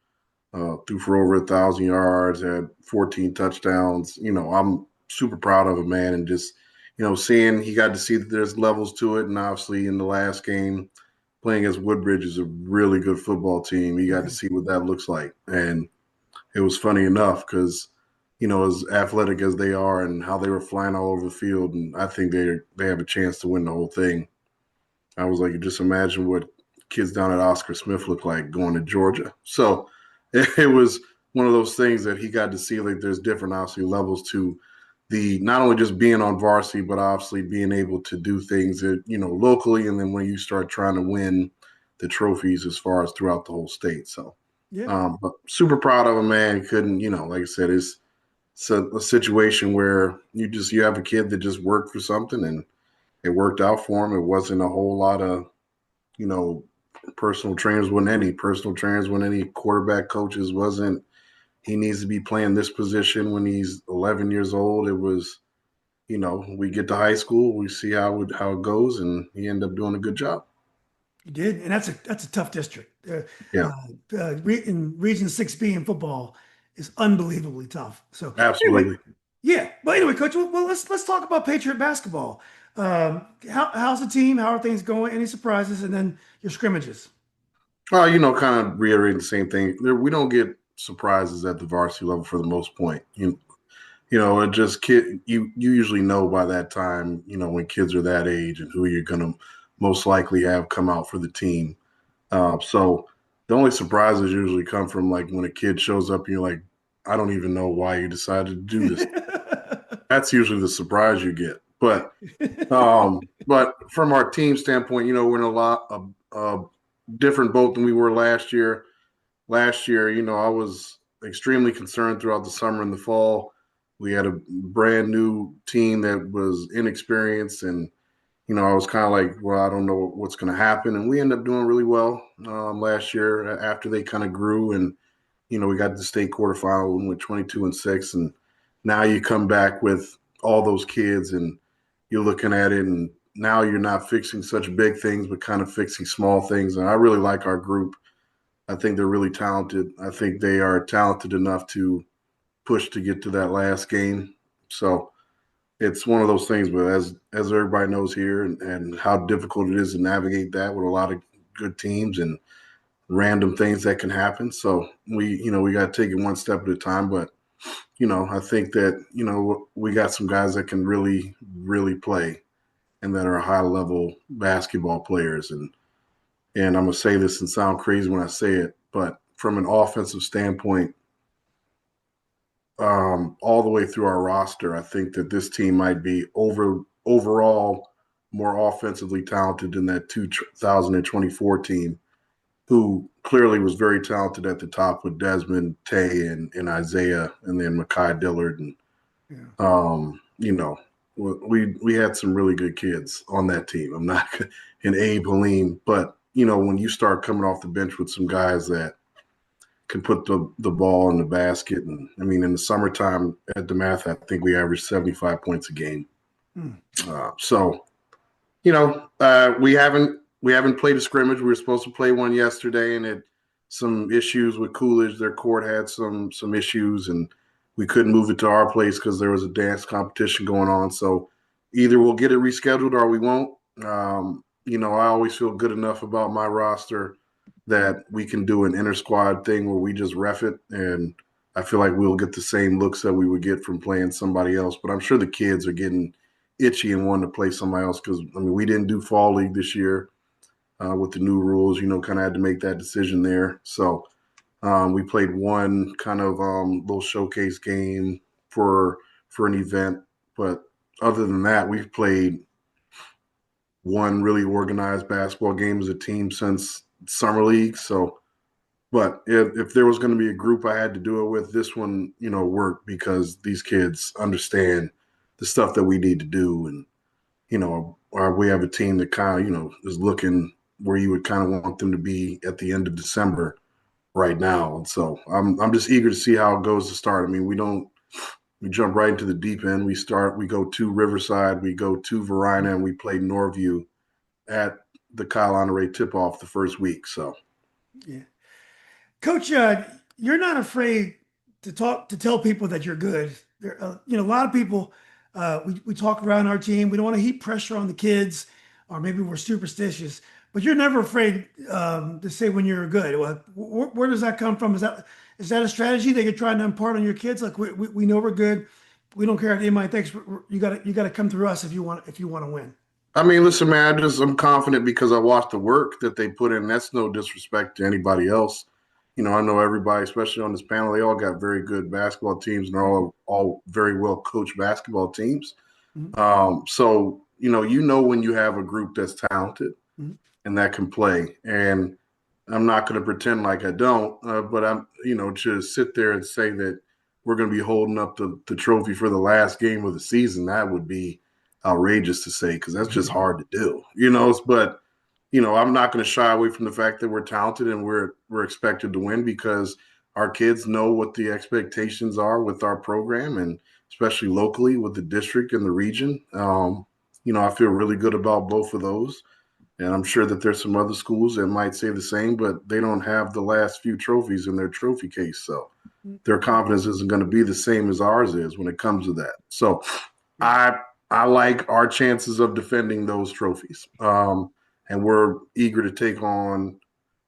threw for over 1,000 yards, had 14 touchdowns. I'm super proud of him, man. And just, seeing he got to see that there's levels to it. And obviously in the last game, playing against Woodbridge is a really good football team. You got to see what that looks like. And it was funny enough because, as athletic as they are and how they were flying all over the field, and I think they have a chance to win the whole thing. I was like, just imagine what kids down at Oscar Smith look like going to Georgia. So it was one of those things that he got to see, like there's different, obviously, levels to the not only just being on varsity, but obviously being able to do things that, locally. And then when you start trying to win the trophies as far as throughout the whole state. So, but super proud of him, man. Couldn't, like I said, it's a situation where you have a kid that just worked for something and it worked out for him. It wasn't a whole lot of, personal trainers, wasn't any quarterback coaches, wasn't, he needs to be playing this position when he's 11 years old. It was, we get to high school, we see how it goes, and he ended up doing a good job. You did, and that's a tough district. In Region 6B in football is unbelievably tough. So absolutely, anyway, But anyway, Coach, well let's talk about Patriot basketball. How's the team? How are things going? Any surprises? And then your scrimmages. Kind of reiterating the same thing. We don't get surprises at the varsity level for the most part. It just you usually know by that time, when kids are that age and who you're going to most likely have come out for the team. So the only surprises usually come from like when a kid shows up and you're like, I don't even know why you decided to do this. That's usually the surprise you get. But from our team standpoint, we're in a lot of different boat than we were last year. Last year, I was extremely concerned throughout the summer and the fall. We had a brand new team that was inexperienced, and I was kind of like, well, I don't know what's going to happen, and we ended up doing really well last year after they kind of grew, and we got to the state quarterfinal and went 22-6, and now you come back with all those kids, and you're looking at it, and now you're not fixing such big things, but kind of fixing small things, and I really like our group. I think they're really talented. I think they are talented enough to push to get to that last game. So it's one of those things, but as everybody knows here, and how difficult it is to navigate that with a lot of good teams and random things that can happen. So we got to take it one step at a time. But I think that we got some guys that can really, really play, and that are high level basketball players. And I'm gonna say this and sound crazy when I say it, but from an offensive standpoint, all the way through our roster, I think that this team might be overall more offensively talented than that 2024 team, who clearly was very talented at the top with Desmond, Tay, and Isaiah, and then Mekhi Dillard. And, we had some really good kids on that team. I'm not – and Abe Halim. But, when you start coming off the bench with some guys that can put the ball in the basket. And, I mean, in the summertime at DeMath, I think we averaged 75 points a game. We haven't played a scrimmage. We were supposed to play one yesterday, and some issues with Coolidge. Their court had some issues, and we couldn't move it to our place because there was a dance competition going on. So either we'll get it rescheduled or we won't. I always feel good enough about my roster that we can do an inter-squad thing where we just ref it, and I feel like we'll get the same looks that we would get from playing somebody else. But I'm sure the kids are getting itchy and wanting to play somebody else because, we didn't do fall league this year with the new rules. Kind of had to make that decision there. So we played one kind of little showcase game for an event. But other than that, we've played one really organized basketball game as a team since summer league. So, but if there was going to be a group I had to do it with, this one, worked because these kids understand the stuff that we need to do. And, we have a team that kind of, is looking where you would kind of want them to be at the end of December right now. And so I'm just eager to see how it goes to start. I mean, we jump right into the deep end. We go to Riverside, we go to Verina, and we play Norview at the Kyle Honore tip-off the first week. So, yeah, Coach, you're not afraid to tell people that you're good. A lot of people, we talk around our team. We don't want to heap pressure on the kids, or maybe we're superstitious. But you're never afraid to say when you're good. Well, where does that come from? Is that a strategy that you're trying to impart on your kids? Like we know we're good. We don't care if anybody thinks you got to come through us if you want to win. I mean, listen, man, I'm confident because I watched the work that they put in. That's no disrespect to anybody else. I know everybody, especially on this panel, they all got very good basketball teams, and they're all very well coached basketball teams. Mm-hmm. So when you have a group that's talented and that can play, and I'm not going to pretend like I don't, but I'm to sit there and say that we're going to be holding up the trophy for the last game of the season, that would be outrageous to say, because that's just hard to do, but I'm not going to shy away from the fact that we're talented and we're expected to win, because our kids know what the expectations are with our program, and especially locally with the district and the region. I feel really good about both of those, and I'm sure that there's some other schools that might say the same, but they don't have the last few trophies in their trophy case, so their confidence isn't going to be the same as ours is when it comes to that. So I like our chances of defending those trophies. And we're eager to take on,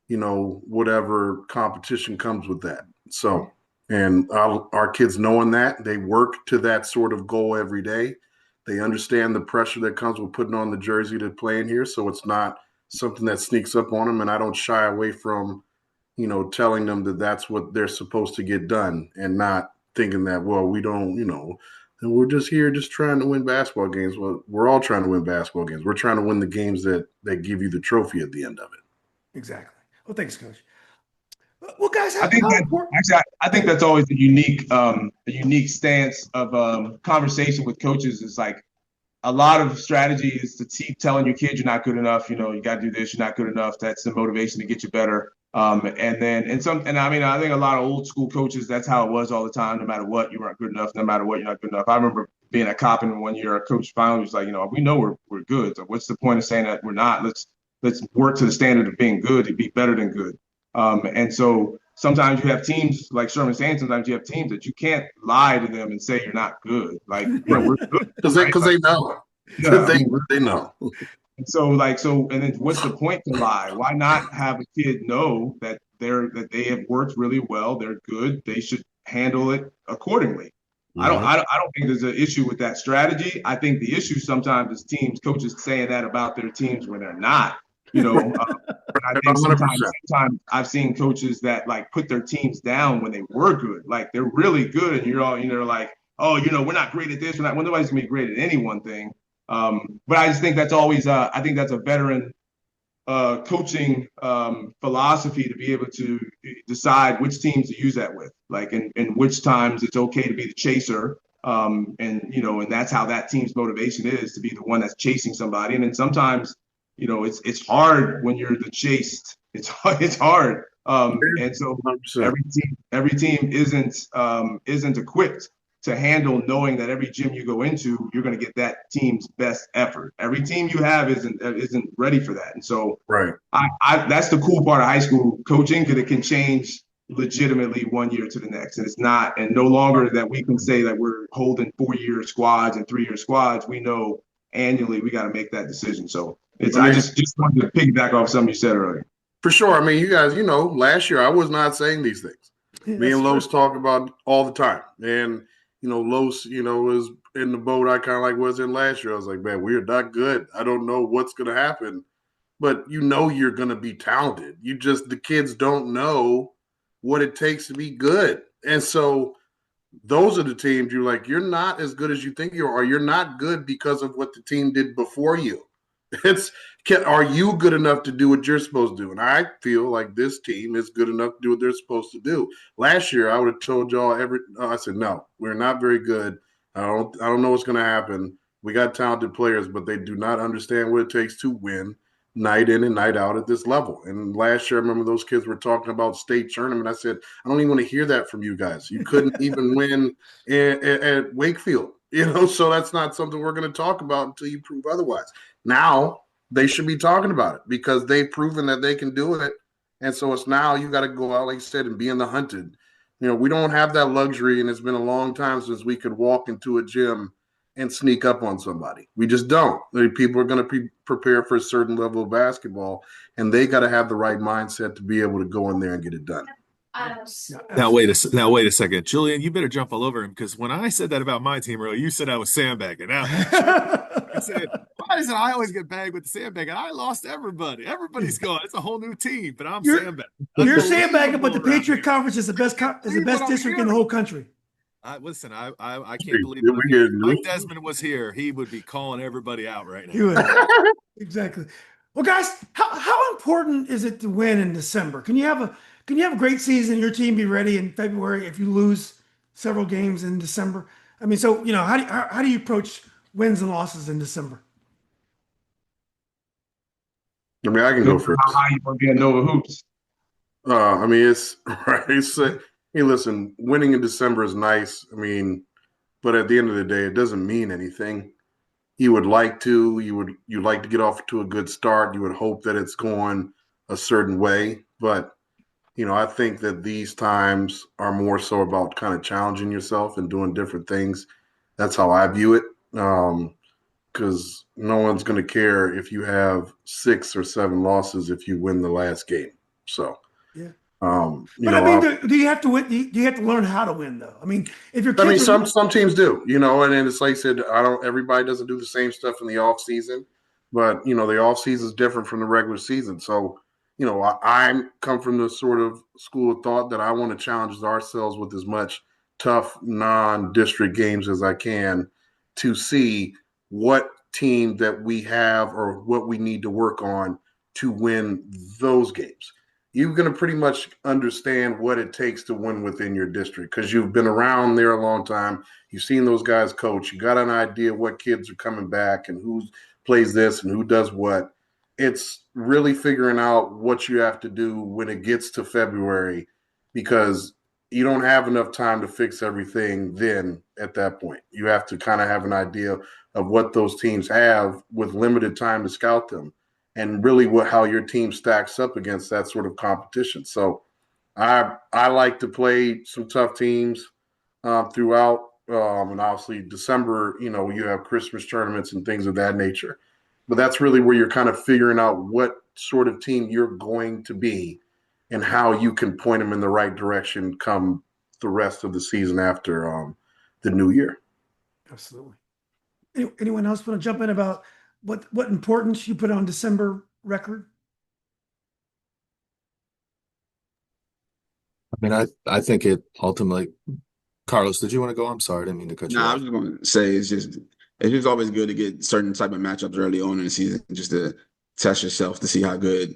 whatever competition comes with that. So, and our kids knowing that, they work to that sort of goal every day. They understand the pressure that comes with putting on the jersey to play in here. So it's not something that sneaks up on them. And I don't shy away from, telling them that that's what they're supposed to get done, and not thinking that, well, we don't, and we're just here just trying to win basketball games. Well, we're all trying to win basketball games. We're trying to win the games that give you the trophy at the end of it. Exactly. Well, thanks, Coach. Well, guys, I think how that important? actually, I think that's always a unique stance of conversation with coaches. Is like a lot of strategy is to keep telling your kids you're not good enough. You know, you got to do this. You're not good enough. That's the motivation to get you better. And I mean, I think a lot of old school coaches, that's how it was all the time. No matter what, you weren't good enough. No matter what, you're not good enough. I remember being at Coppin one year. Our coach finally was like, you know, we know we're good. So what's the point of saying that we're not? Let's work to the standard of being good to be better than good. And so sometimes you have teams like Sherman saying. Sometimes you have teams that you can't lie to them and say you're not good. Like, you know, we're good, Because right? they know. Yeah, I mean, They know. and then what's the point to lie? Why not have a kid know that they have worked really well, they're good, they should handle it accordingly. I don't think there's an issue with that strategy. I think the issue sometimes is coaches saying that about their teams when they're not. You know, I think 100%. sometimes I've seen coaches that like put their teams down when they were good, like they're really good, and you're like, oh, you know, we're not great at this, we're not. Well, nobody's gonna be great at any one thing. But I just think that's always I think that's a veteran coaching philosophy to be able to decide which teams to use that with, like, and which times it's okay to be the chaser. And you know, and that's how that team's motivation is to be the one that's chasing somebody. And then sometimes, you know, it's hard when you're the chased. It's hard. And so 100%. every team isn't equipped to handle knowing that every gym you go into, you're going to get that team's best effort. Every team you have isn't ready for that. And so Right. I that's the cool part of high school coaching, because it can change legitimately one year to the next. And it's not, and no longer that we can say that we're holding 4-year squads and 3-year squads. We know annually we got to make that decision. So I just wanted to piggyback off something you said earlier. For sure. I mean, you guys, you know, last year I was not saying these things. Me and Los talk about all the time. And, you know, Los, you know, was in the boat I kind of like was in last year. I was like, man, we're not good. I don't know what's going to happen. But you know you're going to be talented. The kids don't know what it takes to be good. And so those are the teams you're like, you're not as good as you think you are. Or you're not good because of what the team did before you. Are you good enough to do what you're supposed to do? And I feel like this team is good enough to do what they're supposed to do. Last year, I would have told y'all I said, no, we're not very good. I don't know what's going to happen. We got talented players, but they do not understand what it takes to win night in and night out at this level. And last year, I remember those kids were talking about state tournament. I said, I don't even want to hear that from you guys. You couldn't even win at Wakefield. You know, so that's not something we're going to talk about until you prove otherwise. Now they should be talking about it because they've proven that they can do it. And so it's now you got to go out, like you said, and be in the hunted. You know, we don't have that luxury, and it's been a long time since we could walk into a gym and sneak up on somebody. We just don't. People are going to prepare for a certain level of basketball, and they got to have the right mindset to be able to go in there and get it done. Now wait a second, Julian. You better jump all over him, because when I said that about my team earlier, you said I was sandbagging. Now I said, why is it I always get bagged with the sandbagging? I lost everybody. Everybody's gone. It's a whole new team, but I'm sandbagging. You're sandbagging, but the Patriot Conference is the best district in the whole country. Listen, I can't believe it. If Mike Desmond was here, he would be calling everybody out right now. He would. Exactly. Well, guys, how important is it to win in December? Can you have a great season and your team be ready in February if you lose several games in December? I mean, so, you know, how do you approach wins and losses in December? I mean, I can go first. How high you want to be at Nova Hoops? I mean, it's right. Hey, listen, winning in December is nice. I mean, but at the end of the day, it doesn't mean anything. You'd like to get off to a good start. You would hope that it's going a certain way, but you know, I think that these times are more so about kind of challenging yourself and doing different things. That's how I view it. Because no one's going to care if you have 6 or 7 losses if you win the last game. So, yeah. Do you have to win? Do you have to learn how to win, though? I mean, if you're, some teams do, you know, and it's like I said, everybody doesn't do the same stuff in the off season, but you know, the off season is different from the regular season. So, you know, I come from the sort of school of thought that I want to challenge ourselves with as much tough non-district games as I can to see what team that we have or what we need to work on to win those games. you're going to pretty much understand what it takes to win within your district because you've been around there a long time. You've seen those guys coach. You got an idea what kids are coming back and who plays this and who does what. It's really figuring out what you have to do when it gets to February because you don't have enough time to fix everything then at that point. You have to kind of have an idea of what those teams have with limited time to scout them and really how your team stacks up against that sort of competition. So I like to play some tough teams throughout. And obviously December, you have Christmas tournaments and things of that nature. But that's really where you're kind of figuring out what sort of team you're going to be and how you can point them in the right direction come the rest of the season after the new year. Absolutely. Anyone else want to jump in about what importance you put on December record? I mean, I think it ultimately. Carlos, did you want to go? I'm sorry, I didn't mean to cut you I off. was just going to say it's just always good to get certain type of matchups early on in the season, just to test yourself to see how good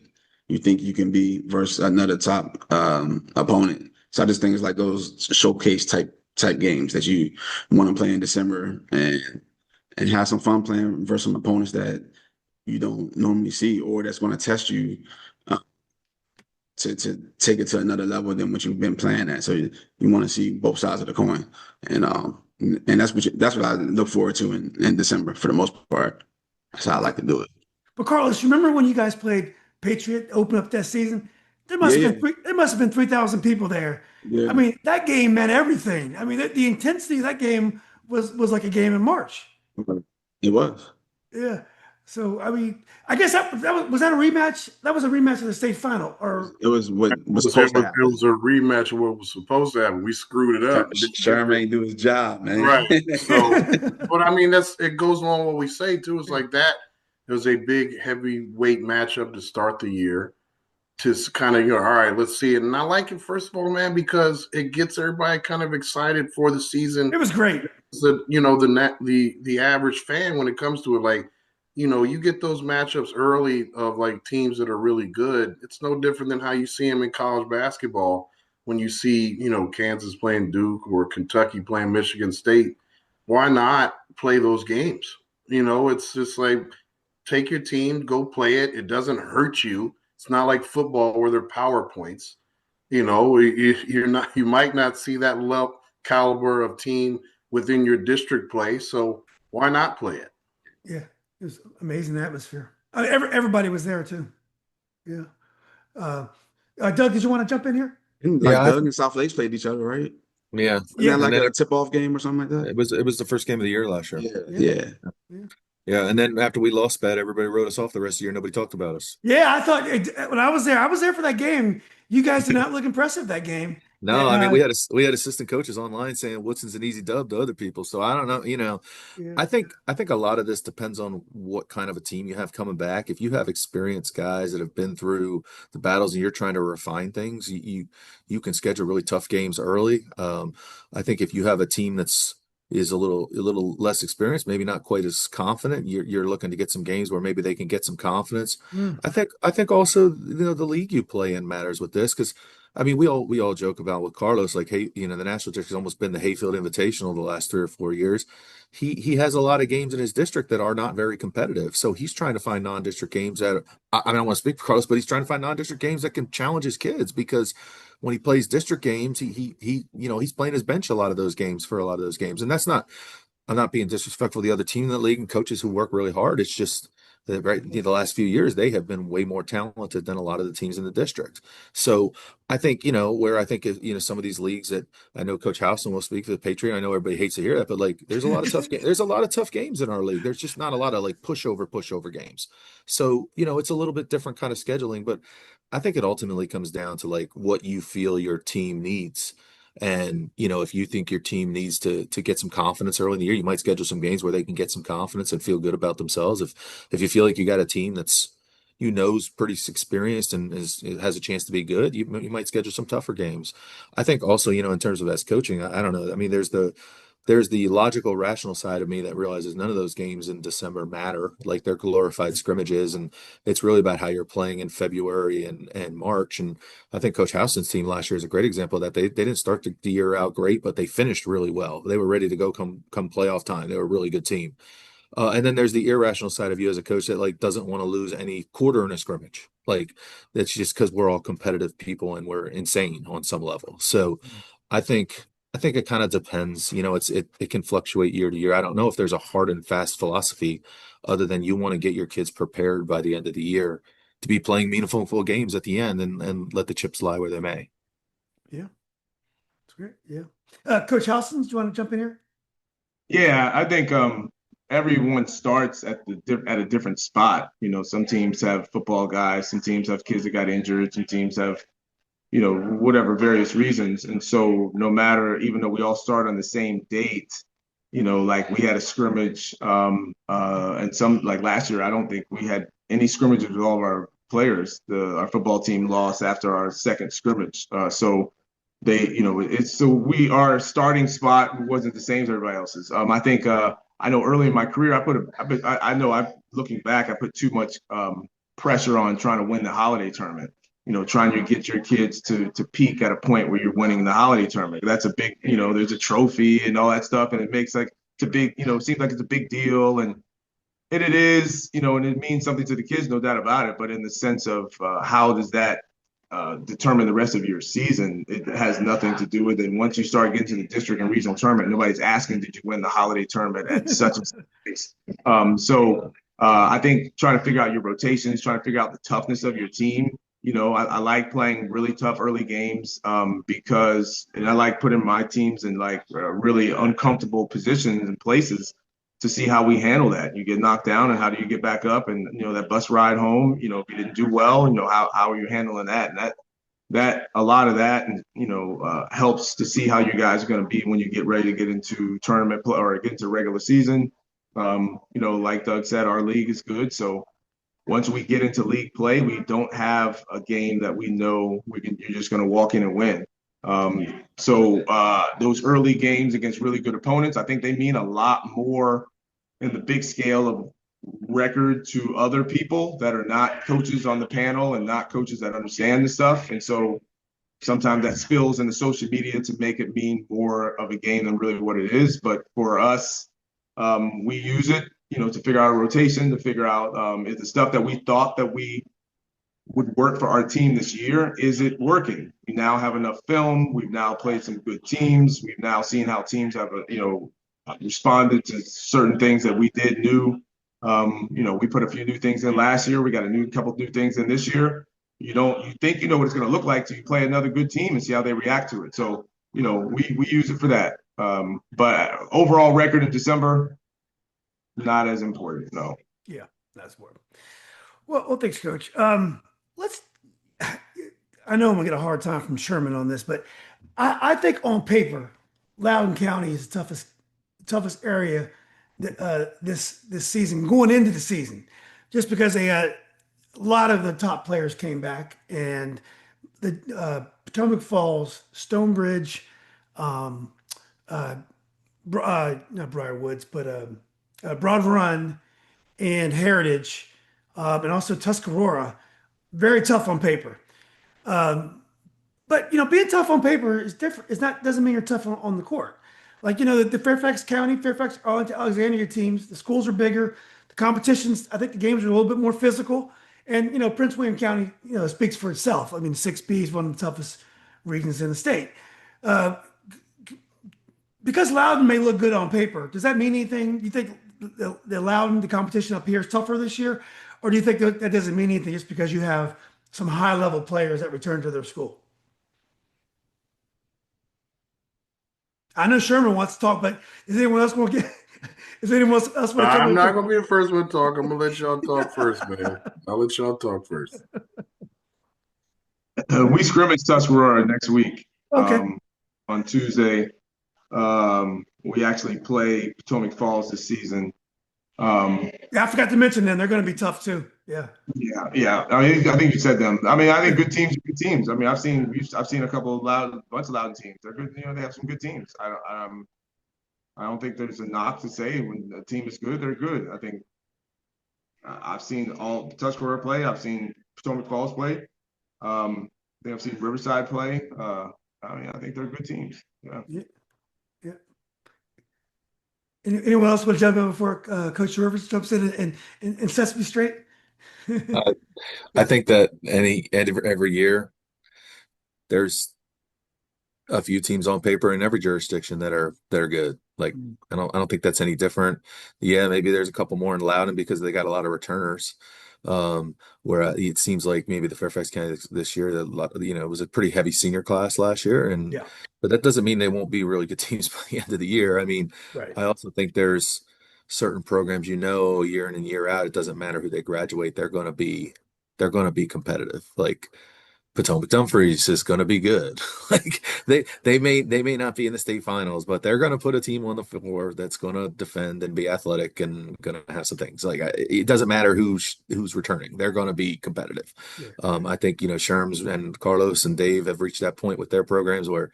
you think you can be versus another top opponent. So I just think it's like those showcase type games that you want to play in December and have some fun playing versus some opponents that you don't normally see or that's going to test you to take it to another level than what you've been playing at. So you want to see both sides of the coin, and that's what I look forward to in December for the most part. That's how I like to do it. But Carlos, you remember when you guys played Patriot, open up that season? There must have been 3,000 people there. Yeah. I mean, that game meant everything. I mean, the intensity of that game was like a game in March. It was. Yeah. So I mean, I guess that was that a rematch? That was a rematch of the state final, or It was what was supposed to happen. It was a rematch of what was supposed to happen. We screwed it up. Sherman ain't do his job, man. Right. So, but I mean, it goes along what we say too. It's like that. It was a big heavyweight matchup to start the year. To kind of, all right, let's see it. And I like it, first of all, man, because it gets everybody kind of excited for the season. It was great. So, the average fan, when it comes to it, like, you get those matchups early of like teams that are really good. It's no different than how you see them in college basketball when you see, Kansas playing Duke or Kentucky playing Michigan State. Why not play those games? It's just like take your team, go play it. It doesn't hurt you. It's not like football where they're PowerPoints. You might not see that level caliber of team within your district play. So why not play it? Yeah, it was amazing atmosphere. I mean, everybody was there too. Yeah. Doug, did you want to jump in here? Doug and South Lakes played each other, right? Yeah. Yeah, like a tip-off game or something like that. It was the first game of the year last year. Yeah. Yeah, and then after we lost that, everybody wrote us off the rest of the year. Nobody talked about us. Yeah, I thought when I was there for that game. You guys did not look impressive that game. No, I mean we had assistant coaches online saying Woodson's an easy dub to other people. So I don't know, Yeah. I think a lot of this depends on what kind of a team you have coming back. If you have experienced guys that have been through the battles and you're trying to refine things, you can schedule really tough games early. I think if you have a team is a little less experienced, maybe not quite as confident. You're looking to get some games where maybe they can get some confidence. I think also the league you play in matters with this because I mean we all joke about with Carlos like hey the national district has almost been the Hayfield Invitational the last 3 or 4 years. He has a lot of games in his district that are not very competitive, so he's trying to find non-district games that I don't want to speak for Carlos, but he's trying to find non-district games that can challenge his kids because when he plays district games, he's playing his bench a lot of those games for a lot of those games. And that's not, I'm not being disrespectful to the other team in the league and coaches who work really hard. It's just that the last few years, they have been way more talented than a lot of the teams in the district. So I think, where I think, some of these leagues that I know Coach Housen will speak for the Patriot. I know everybody hates to hear that, but like, there's a lot of tough games. There's a lot of tough games in our league. There's just not a lot of like pushover games. So, it's a little bit different kind of scheduling, but I think it ultimately comes down to like what you feel your team needs. And, if you think your team needs to get some confidence early in the year, you might schedule some games where they can get some confidence and feel good about themselves. If you feel like you got a team that's, is pretty experienced and has a chance to be good, you might schedule some tougher games. I think also, in terms of as coaching, I don't know. I mean, there's the there's the logical, rational side of me that realizes none of those games in December matter. Like they're glorified scrimmages, and it's really about how you're playing in February and March. And I think Coach Houston's team last year is a great example of that. They didn't start the year out great, but they finished really well. They were ready to go come playoff time. They were a really good team. And then there's the irrational side of you as a coach that like doesn't want to lose any quarter in a scrimmage. Like that's just because we're all competitive people and we're insane on some level. So I think it kind of depends. You know, it can fluctuate year to year. I don't know if there's a hard and fast philosophy other than you want to get your kids prepared by the end of the year to be playing meaningful full games at the end and let the chips lie where they may. Yeah, that's great. Yeah, Coach Houston, do you want to jump in here? Yeah, I think everyone starts at a different spot. You know, some teams have football guys, some teams have kids that got injured, some teams have, you know, whatever various reasons. And so no matter, even though we all start on the same date, you know, like we had a scrimmage, and some like last year, I don't think we had any scrimmages with all of our players. Our football team lost after our second scrimmage. So they, you know, our starting spot wasn't the same as everybody else's. I think I know early in my career, I know I looking back, I put too much pressure on trying to win the holiday tournament. You know, trying to get your kids to peak at a point where you're winning the holiday tournament. That's a big, you know, there's a trophy and all that stuff, and it makes like it's a big, you know, it seems like it's a big deal, and it is, you know, and it means something to the kids, no doubt about it. But in the sense of how does that determine the rest of your season, it has nothing to do with it. And once you start getting to the district and regional tournament, nobody's asking, did you win the holiday tournament at such and such place? I think trying to figure out your rotations, trying to figure out the toughness of your team. You know, I like playing really tough early games because I like putting my teams in like really uncomfortable positions and places to see how we handle that. You get knocked down and how do you get back up? And, you know, that bus ride home, you know, if you didn't do well, you know, how are you handling that? And that a lot of that, and, you know, helps to see how you guys are going to be when you get ready to get into tournament play or get into regular season. You know, like Doug said, our league is good. So once we get into league play, we don't have a game that we know you're just going to walk in and win. Those early games against really good opponents, I think they mean a lot more in the big scale of record to other people that are not coaches on the panel and not coaches that understand the stuff. And so sometimes that spills into social media to make it mean more of a game than really what it is. But for us, we use it, you know, to figure out a rotation, to figure out is the stuff that we thought that we would work for our team this year, is it working? We now have enough film. We've now played some good teams. We've now seen how teams have, you know, responded to certain things that we did new. You know, we put a few new things in last year. We got a couple new things in this year. You think you know what it's going to look like till you play another good team and see how they react to it. So, you know, we use it for that. But overall record in December, not as important. No. Yeah, that's what. Well, thanks, Coach. I know I'm gonna get a hard time from Sherman on this, but I think on paper, Loudoun County is the toughest area that, this season, going into the season, just because they had a lot of the top players came back, and the Potomac Falls, Stonebridge, not Briarwoods, but Broad Run and Heritage, and also Tuscarora, very tough on paper. But you know, being tough on paper is different. Doesn't mean you're tough on the court. Like, you know, the Fairfax County, Fairfax, Arlington, Alexandria teams, the schools are bigger. The competitions, I think the games are a little bit more physical. And, you know, Prince William County, you know, speaks for itself. I mean, 6B is one of the toughest regions in the state. Because Loudoun may look good on paper, does that mean anything? Do you think the Loudoun, the competition up here is tougher this year? Or do you think that doesn't mean anything just because you have some high-level players that return to their school? I know Sherman wants to talk, but is anyone else going to get? Is anyone else want to talk? I'm not going to be the first one to talk. I'm going to let y'all talk first, man. I'll let y'all talk first. We scrimmage Tuscarora next week. Okay. On Tuesday. We actually play Potomac Falls this season. Yeah, I forgot to mention them. They're going to be tough too. Yeah. Yeah. I mean, I think you said them. I mean, I think good teams are good teams. I mean, I've seen a bunch of Loudoun teams. They're good. You know, they have some good teams. I don't think there's a knock to say when a team is good, they're good. I think I've seen all Tuscarora play. I've seen Potomac Falls play. I've seen Riverside play. I think they're good teams. Yeah. Yeah. Yeah. Anyone else want to jump in before Coach Rivers jumps in and sets me straight? I think that every year there's a few teams on paper in every jurisdiction that are good. Like I don't think that's any different. Yeah, maybe there's a couple more in Loudoun because they got a lot of returners. Where it seems like maybe the Fairfax County this year, it was a pretty heavy senior class last year, Yeah. but that doesn't mean they won't be really good teams by the end of the year. I mean, Right. I also think there's certain programs, year in and year out, it doesn't matter who they graduate, they're going to be competitive. Like Potomac Dumfries is going to be good. Like they may not be in the state finals, but they're going to put a team on the floor that's going to defend and be athletic and going to have some things. Like it doesn't matter who's returning; they're going to be competitive. Yeah. I think Sherms and Carlos and Dave have reached that point with their programs where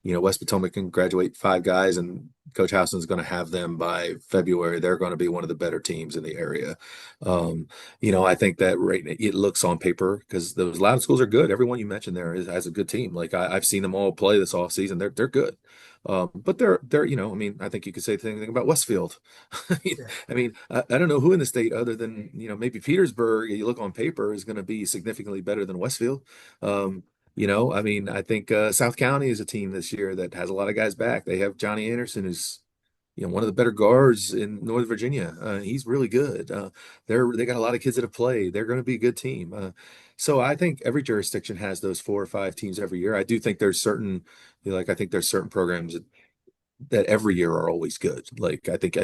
West Potomac can graduate 5 guys, and Coach Housen's going to have them by February. They're going to be one of the better teams in the area. I think that it looks on paper because those Loudoun schools are good. Everyone you mentioned there has a good team. Like I've seen them all play this off season. They're good. But they're I think you could say the same thing about Westfield. Yeah. I don't know who in the state other than maybe Petersburg. You look on paper is going to be significantly better than Westfield. I think South County is a team this year that has a lot of guys back. They have Johnny Anderson, who's one of the better guards in Northern Virginia. He's really good. They got a lot of kids that have played. They're going to be a good team. So I think every jurisdiction has those 4 or 5 teams every year. I do think there's certain, I think there's certain programs that every year are always good. Like I think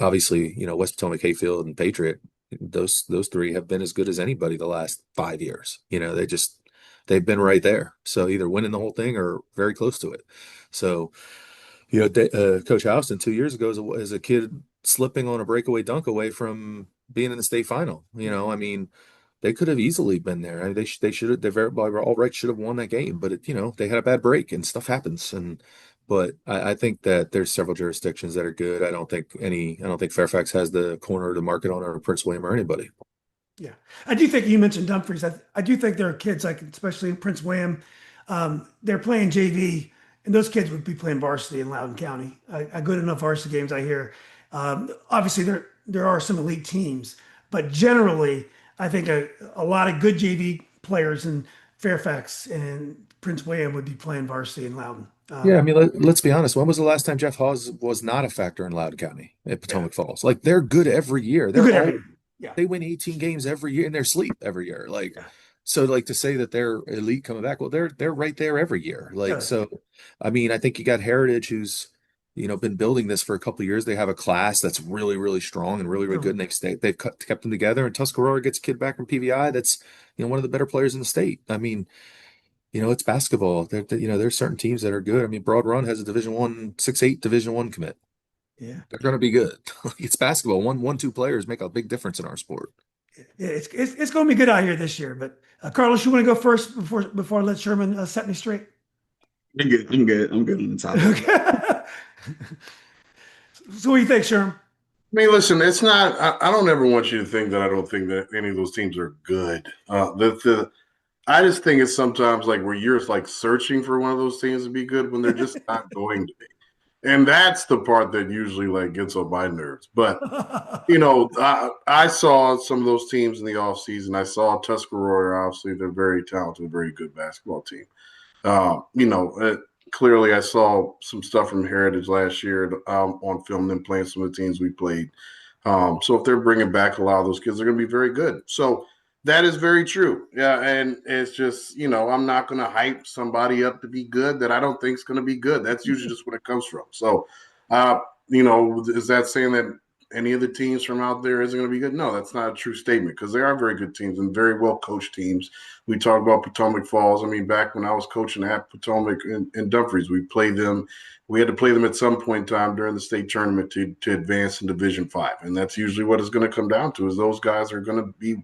obviously West Potomac, Hayfield, and Patriot. Those 3 have been as good as anybody the last 5 years. They've been right there. So either winning the whole thing or very close to it. So, Coach Houston 2 years ago as a kid slipping on a breakaway dunk away from being in the state final. They could have easily been there. I mean, they should have. They very all right should have won that game, but they had a bad break and stuff happens. But I think that there's several jurisdictions that are good. I don't think Fairfax has the corner of the market on or Prince William or anybody. Yeah, I do think you mentioned Dumfries. I do think there are kids like, especially in Prince William, they're playing JV, and those kids would be playing varsity in Loudoun County. A good enough varsity games I hear. Obviously, there are some elite teams, but generally, I think a lot of good JV players in Fairfax and Prince William would be playing varsity in Loudoun. Yeah, let's be honest. When was the last time Jeff Hawes was not a factor in Loudoun County at Potomac Falls? Like they're good every year. They're good every year. Yeah. They win 18 games every year in their sleep every year. So to say that they're elite coming back, well, they're right there every year. I think you got Heritage who's, been building this for a couple of years. They have a class that's really, really strong and really, really good. And they've kept them together. And Tuscarora gets a kid back from PVI that's, one of the better players in the state. It's basketball. There's certain teams that are good. Broad Run has a Division 6'8" Division 1 commit. Yeah, they're going to be good. It's basketball. 2 players make a big difference in our sport. Yeah, it's going to be good out here this year. But Carlos, you want to go first before I let Sherman set me straight? I'm good on the topic. Okay. So what do you think, Sherman? Listen, it's not. I don't ever want you to think that I don't think that any of those teams are good. I just think it's sometimes like where you're like searching for one of those teams to be good when they're just not going to be. And that's the part that usually like gets on my nerves. But, I saw some of those teams in the offseason. I saw Tuscarora, obviously, they're very talented, very good basketball team. Clearly I saw some stuff from Heritage last year on film, them playing some of the teams we played. So if they're bringing back a lot of those kids, they're going to be very good. So that is very true. Yeah, and it's just, I'm not going to hype somebody up to be good that I don't think is going to be good. That's usually just what it comes from. So, is that saying that any of the teams from out there isn't going to be good? No, that's not a true statement because there are very good teams and very well-coached teams. We talk about Potomac Falls. Back when I was coaching at Potomac and Dumfries, we played them. We had to play them at some point in time during the state tournament to advance in Division 5. And that's usually what it's going to come down to is those guys are going to be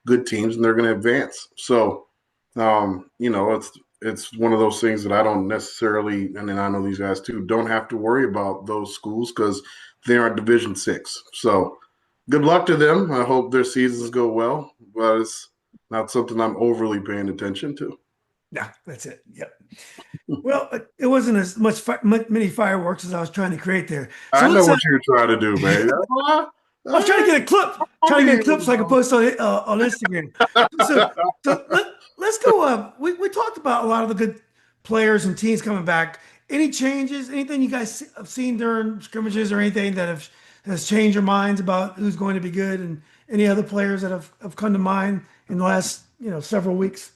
good teams and they're going to advance. So, it's one of those things that I don't necessarily, and then I know these guys too, don't have to worry about those schools because they aren't Division 6. So good luck to them. I hope their seasons go well, but it's not something I'm overly paying attention to. Yeah, that's it. Yep. Well, it wasn't as many fireworks as I was trying to create there. So I know let's. what you're trying to do, man. I was trying to get a clip, trying to get clips so I can post on Instagram. So, let's go. We talked about a lot of the good players and teams coming back. Any changes? Anything you guys have seen during scrimmages or anything that has changed your minds about who's going to be good, and any other players that have come to mind in the last several weeks?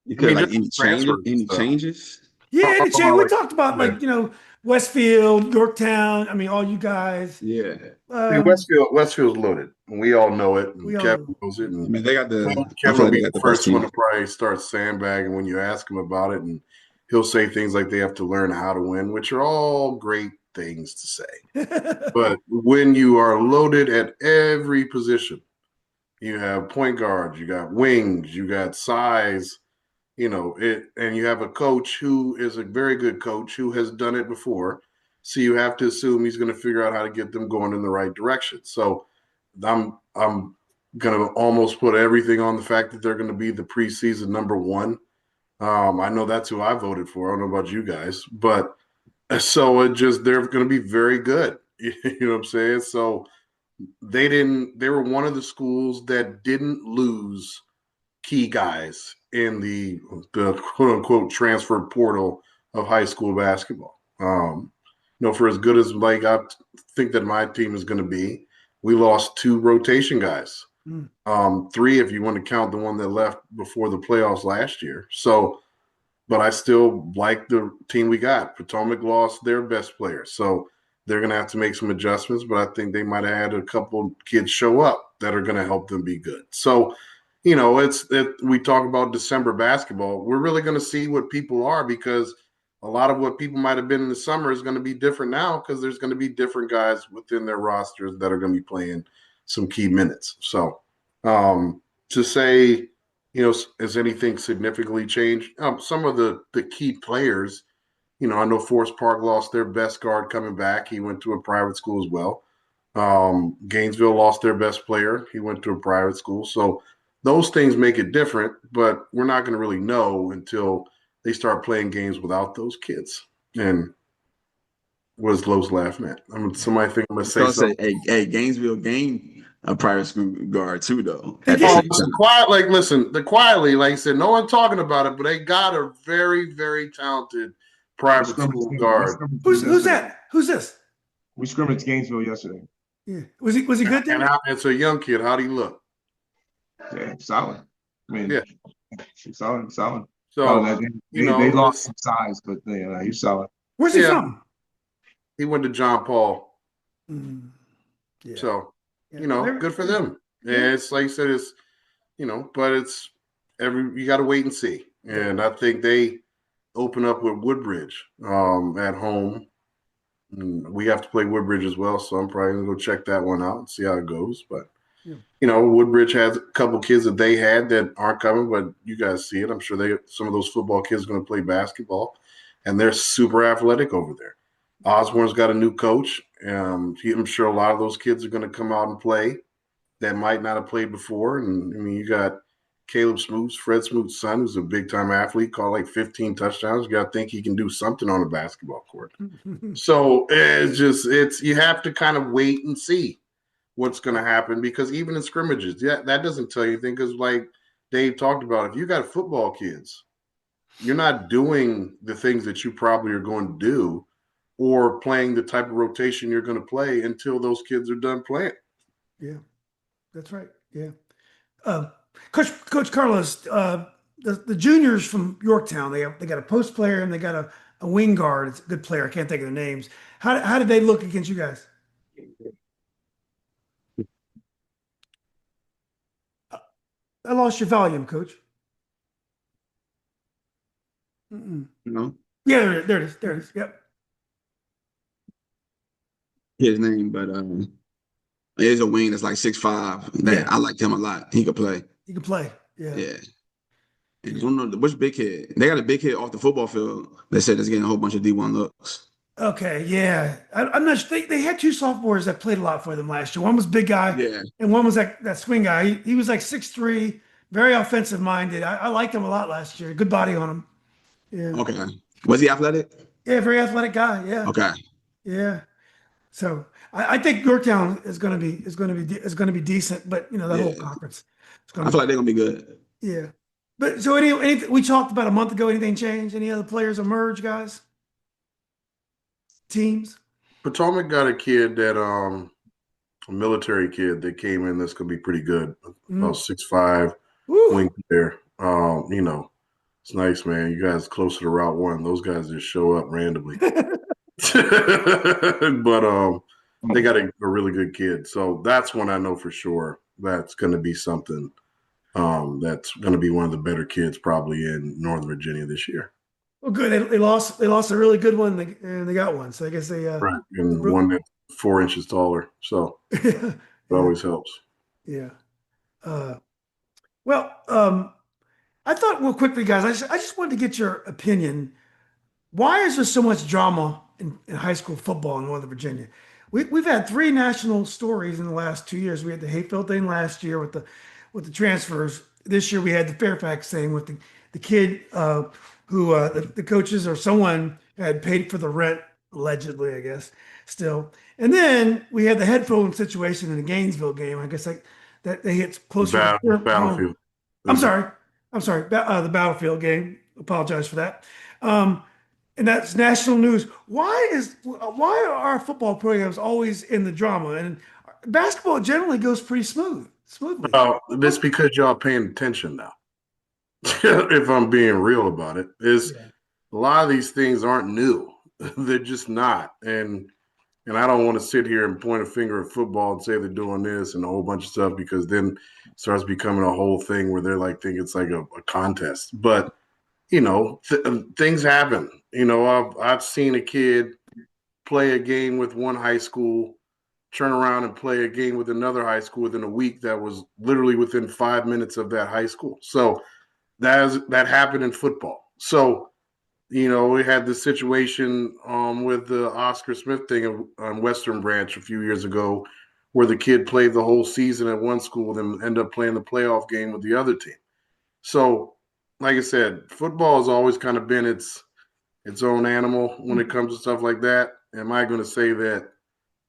You could like just any stuff. changes? Yeah, any change. We talked about Yeah. Westfield, Yorktown. I mean, all you guys. Yeah. Westfield's loaded. We all know it. And We all Kevin knows it. I And mean, they got the. I Kevin feel will like be they got the the best first one team. to probably start sandbagging when you ask him about it. And he'll say things like they have to learn how to win, which are all great things to say. But when you are loaded at every position, you have point guards, you got wings, you got size, and you have a coach who is a very good coach who has done it before. So you have to assume he's going to figure out how to get them going in the right direction. So I'm going to almost put everything on the fact that they're going to be the preseason number one. I know that's who I voted for. I don't know about you guys, but so they're going to be very good. You know what I'm saying? So they were one of the schools that didn't lose key guys in the quote unquote transfer portal of high school basketball. For as good as like I think that my team is going to be, we lost 2 rotation guys. 3 if you want to count the one that left before the playoffs last year. So, but I still like the team we got. Potomac lost their best player, so they're going to have to make some adjustments. But I think they might have had a couple kids show up that are going to help them be good. So, we talk about December basketball. We're really going to see what people are, because a lot of what people might have been in the summer is going to be different now, because there's going to be different guys within their rosters that are going to be playing some key minutes. So to say, has anything significantly changed? Some of the key players, I know Forest Park lost their best guard coming back. He went to a private school as well. Gainesville lost their best player. He went to a private school. So those things make it different, but we're not going to really know until they start playing games without those kids. And what is Lowe's laughing at? Somebody think I'm going to say something. Hey, Gainesville gained a private school guard too, though. Quietly, like I said, no one talking about it, but they got a very, very talented private school guard. Who's that? Who's this? We scrimmaged Gainesville yesterday. Yeah. Was he good then? And it's a young kid. How'd he look? Yeah, solid. I mean, yeah, solid. So they lost some size, but he's solid. Where's he from? He went to John Paul. Yeah. So, good for them. Yeah, it's like you said, it's but it's you got to wait and see. And I think they open up with Woodbridge at home. And we have to play Woodbridge as well, so I'm probably gonna go check that one out and see how it goes. But Woodbridge has a couple kids that they had that aren't coming, but you guys see it. I'm sure some of those football kids are going to play basketball, and they're super athletic over there. Osborne's got a new coach. I'm sure a lot of those kids are going to come out and play that might not have played before. And I mean, you got Caleb Smoot's, Fred Smoot's son, who's a big time athlete, caught like 15 touchdowns. You got to think he can do something on a basketball court. So you have to kind of wait and see what's going to happen, because even in scrimmages, that doesn't tell you anything, because like Dave talked about, if you got football kids, you're not doing the things that you probably are going to do or playing the type of rotation you're going to play until those kids are done playing. Yeah, that's right. Yeah. Coach Carlos, the juniors from Yorktown, they got a post player and they got a wing guard. It's a good player. I can't think of their names. How did they look against you guys? I lost your volume, Coach. No. Yeah, there it is. There it is. Yep. His name, but there's a wing that's like 6'5". I liked him a lot. He could play. He can play. Yeah. Yeah. And you don't know which big kid. They got a big kid off the football field. They said it's getting a whole bunch of D1 looks. Okay, yeah. I'm not sure. They had two sophomores that played a lot for them last year. One was big guy, Yeah. and one was that swing guy. He was like 6'3", very offensive minded. I liked him a lot last year. Good body on him. Yeah. Okay. Was he athletic? Yeah, very athletic guy. Yeah. Okay. Yeah. So I think Yorktown is going to be decent, but that whole Yeah. conference is I going to feel be like they're gonna be good. yeah. But so any we talked about a month ago. Anything changed? Any other players emerge, guys? Teams? Potomac got a kid that a military kid that came in that's gonna be pretty good. About 6'5", Woo. wing there. It's nice, man. You guys closer to Route 1. Those guys just show up randomly. But they got a really good kid. So that's one I know for sure. That's gonna be something. That's gonna be one of the better kids probably in Northern Virginia this year. Well, good. They lost a really good one, and they got one. So I guess they Right. And one that's 4 inches taller. So yeah. it always helps. Yeah. Well, I thought real quickly, guys. I just wanted to get your opinion. Why is there so much drama in high school football in Northern Virginia? We've had three national stories in the last 2 years. We had the Hayfield thing last year with the transfers. This year we had the Fairfax thing with the kid who the coaches or someone had paid for the rent, allegedly, I guess, still. And then we had the headphone situation in the Gainesville game. I guess that they hit closer to Battlefield. I'm sorry. The Battlefield game. Apologize for that. And that's national news. Why are our football programs always in the drama? And basketball generally goes pretty smoothly. That's because y'all paying attention now. If I'm being real about it, a lot of these things aren't new. They're just not. And I don't want to sit here and point a finger at football and say they're doing this and a whole bunch of stuff, because then it starts becoming a whole thing where they're like think it's like a contest. But things happen. I've seen a kid play a game with one high school, turn around and play a game with another high school within a week that was literally within 5 minutes of that high school. So that happened in football. So, we had this situation with the Oscar Smith thing on Western Branch a few years ago, where the kid played the whole season at one school and ended up playing the playoff game with the other team. So, like I said, football has always kind of been its own animal when it comes to stuff like that. Am I going to say that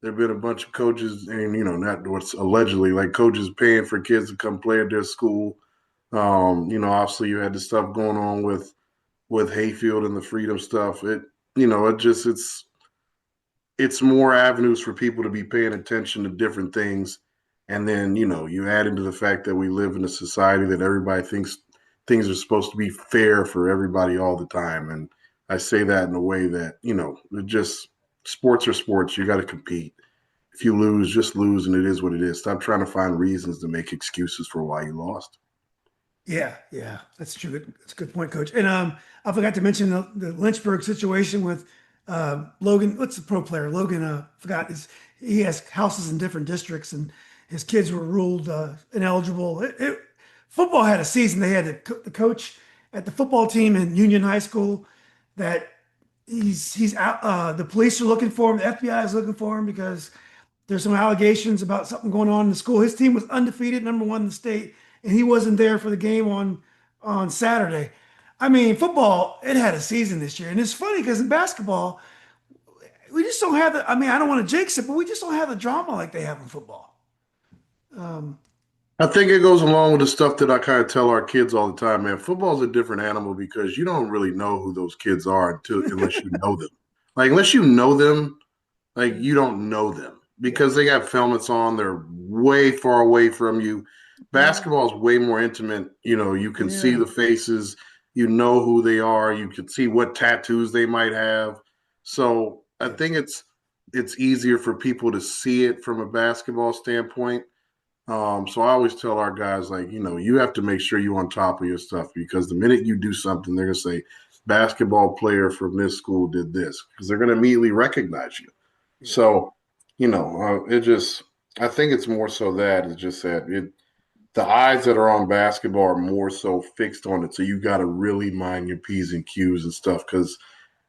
there have been a bunch of coaches and, not what's allegedly like coaches paying for kids to come play at their school? Obviously you had the stuff going on with Hayfield and the freedom stuff. It's more avenues for people to be paying attention to different things. And then, you add into the fact that we live in a society that everybody thinks things are supposed to be fair for everybody all the time. And I say that in a way that, sports are sports. You got to compete. If you lose, just lose, and it is what it is. Stop trying to find reasons to make excuses for why you lost. Yeah, that's true. That's a good point, Coach. And I forgot to mention the Lynchburg situation with Logan. What's the pro player? Logan, forgot. He has houses in different districts, and his kids were ruled ineligible. Football had a season. They had the coach at the football team in Union High School that he's out. The police are looking for him. The FBI is looking for him because there's some allegations about something going on in the school. His team was undefeated, #1 in the state, and he wasn't there for the game on Saturday. I mean, football, it had a season this year. And it's funny because in basketball, we just don't have I don't want to jinx it, but we just don't have the drama like they have in football. I think it goes along with the stuff that I kind of tell our kids all the time, man. Football's a different animal because you don't really know who those kids are unless you know them. Like, unless you know them, like, you don't know them because they got helmets on. They're way far away from you. Basketball is way more intimate. You can see the faces. You know who they are. You can see what tattoos they might have. So I think it's easier for people to see it from a basketball standpoint. So I always tell our guys, like, you have to make sure you're on top of your stuff, because the minute you do something, they're going to say, basketball player from this school did this, because they're going to immediately recognize you. Yeah. So, I think it's more so that it's just that the eyes that are on basketball are more so fixed on it. So you got to really mind your P's and Q's and stuff because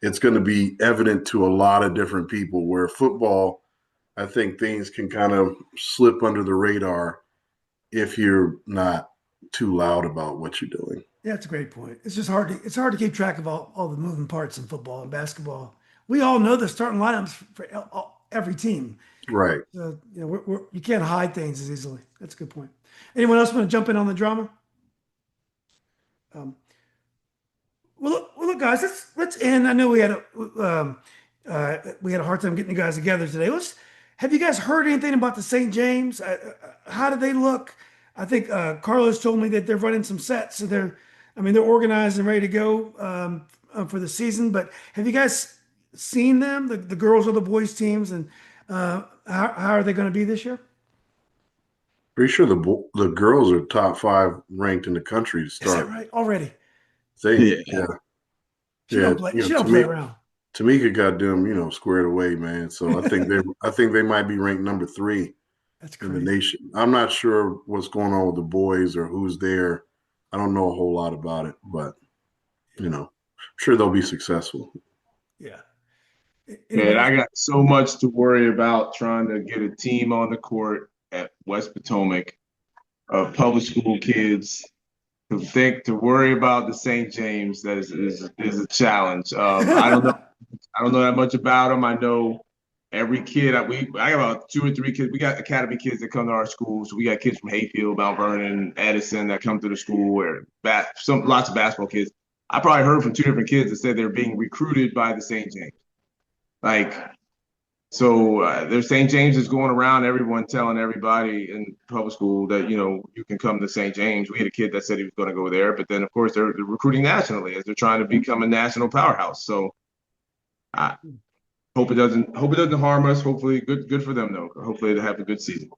it's going to be evident to a lot of different people. Where football, I think things can kind of slip under the radar if you're not too loud about what you're doing. Yeah, that's a great point. It's just hard to keep track of all the moving parts in football and basketball. We all know the starting lineups for every team. Right. So, you know, you can't hide things as easily. That's a good point. Anyone else want to jump in on the drama? Look, guys, let's end. I know we had a hard time getting you guys together today. Have you guys heard anything about the St. James? How did they look? I think Carlos told me that they're running some sets, so they're organized and ready to go for the season. But have you guys seen them, the girls or the boys teams, and how are they going to be this year? Pretty sure the girls are top 5 ranked in the country to start. Is that right? Already? Yeah. She don't play around. Tamika got them, squared away, man. So I think they might be ranked number 3 That's in crazy. the nation. I'm not sure what's going on with the boys or who's there. I don't know a whole lot about it, but I'm sure they'll be successful. Yeah. Man, I got so much to worry about trying to get a team on the court at West Potomac of public school kids to worry about the St. James. That is a challenge. I don't know that much about them. I know every kid. I got about 2 or 3 kids. We got academy kids that come to our school. So we got kids from Hayfield, Mount Vernon, Edison that come to the school. Where lots of basketball kids. I probably heard from 2 different kids that said they're being recruited by the St. James. There's St. James is going around everyone telling everybody in public school that, you can come to St. James. We had a kid that said he was going to go there, but then of course they're recruiting nationally as they're trying to become a national powerhouse. So I hope it doesn't harm us. Hopefully good for them though. Hopefully they have a good season.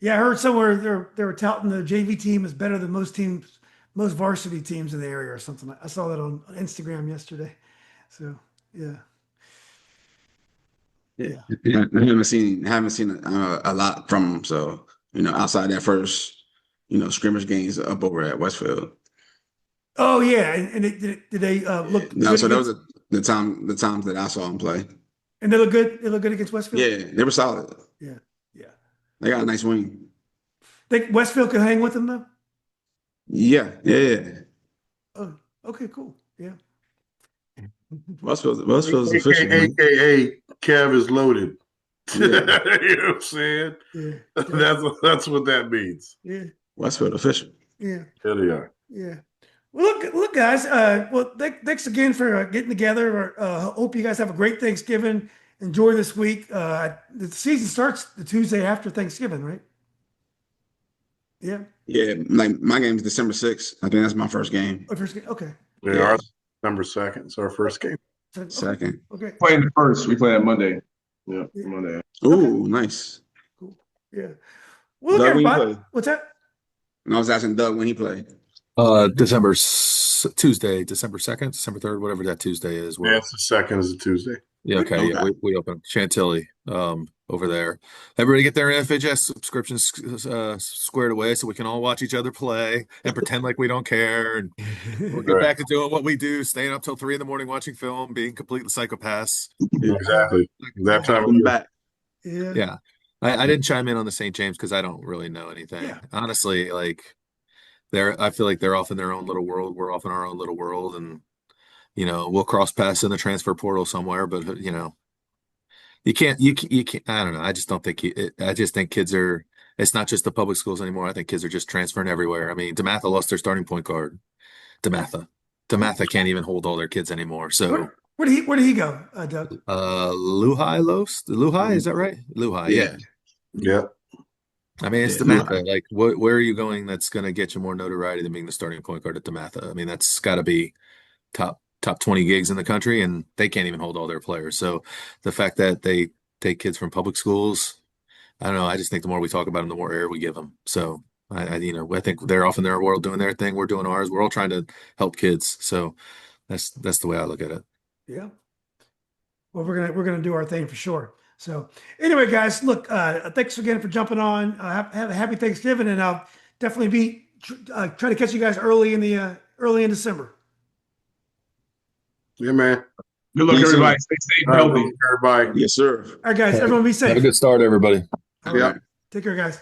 Yeah, I heard somewhere they were touting the JV team is better than most varsity teams in the area or something. I saw that on Instagram yesterday. So yeah. Yeah, I haven't seen a lot from them. So outside that first scrimmage games up over at Westfield. Oh yeah, and did they look? No, so those are the times that I saw them play. And they look good. They look good against Westfield. Yeah, they were solid. Yeah. They got a nice wing. Think Westfield could hang with them though? Yeah. Oh, okay, cool. Yeah. Westfield's official. AKA Kev is loaded. Yeah. You know what I'm saying? Yeah. That's what that means. Yeah. Westfield official. Yeah. There they are. Yeah. Well, look, guys. Thanks again for getting together. Hope you guys have a great Thanksgiving. Enjoy this week. The season starts the Tuesday after Thanksgiving, right? Yeah. Yeah, like my game is December 6th. I think that's my first game. Oh, first game. Okay. They are December 2nd. It's our first game. Second. Okay. Playing the first. We play on Monday. Yeah, Monday. Ooh, nice. Cool. Yeah. Well, Doug, look, when you everybody. play? What's that? And I was asking Doug when he played. Tuesday, December 2nd, December 3rd, whatever that Tuesday is. Yeah, it's the 2nd is a Tuesday. Yeah, okay. Yeah, we open Chantilly over there. Everybody get their FHS subscriptions squared away so we can all watch each other play and pretend like we don't care. And we'll get back to doing what we do, staying up till 3 in the morning watching film, being complete psychopaths. Exactly. That time of year. Back. Yeah. Yeah. I didn't chime in on the St. James because I don't really know anything. Yeah. Honestly, I feel like they're off in their own little world. We're off in our own little world, and we'll cross paths in the transfer portal somewhere. But you can't. I don't know. I just don't think. I just think kids are. It's not just the public schools anymore. I think kids are just transferring everywhere. I mean, DeMatha lost their starting point guard. DeMatha can't even hold all their kids anymore. So where did he go, Doug? Lehigh, is that right? Lehigh, yeah. Yep. I mean, it's DeMatha. Like, where are you going that's going to get you more notoriety than being the starting point guard at DeMatha? I mean, that's got to be top 20 gigs in the country, and they can't even hold all their players. So the fact that they take kids from public schools, I don't know. I just think the more we talk about them, the more air we give them. So I think they're off in their world doing their thing. We're doing ours. We're all trying to help kids. So that's the way I look at it. Yeah. Well, we're gonna do our thing for sure. So anyway, guys, look, thanks again for jumping on. Have a happy Thanksgiving, and I'll definitely try to catch you guys early in December. Yeah, man. Good luck, You too. everybody. Stay safe and All right, healthy. everybody. Yes, sir. All right, guys, everyone be Have a safe. good start, everybody. All Yeah. right. Take care, guys.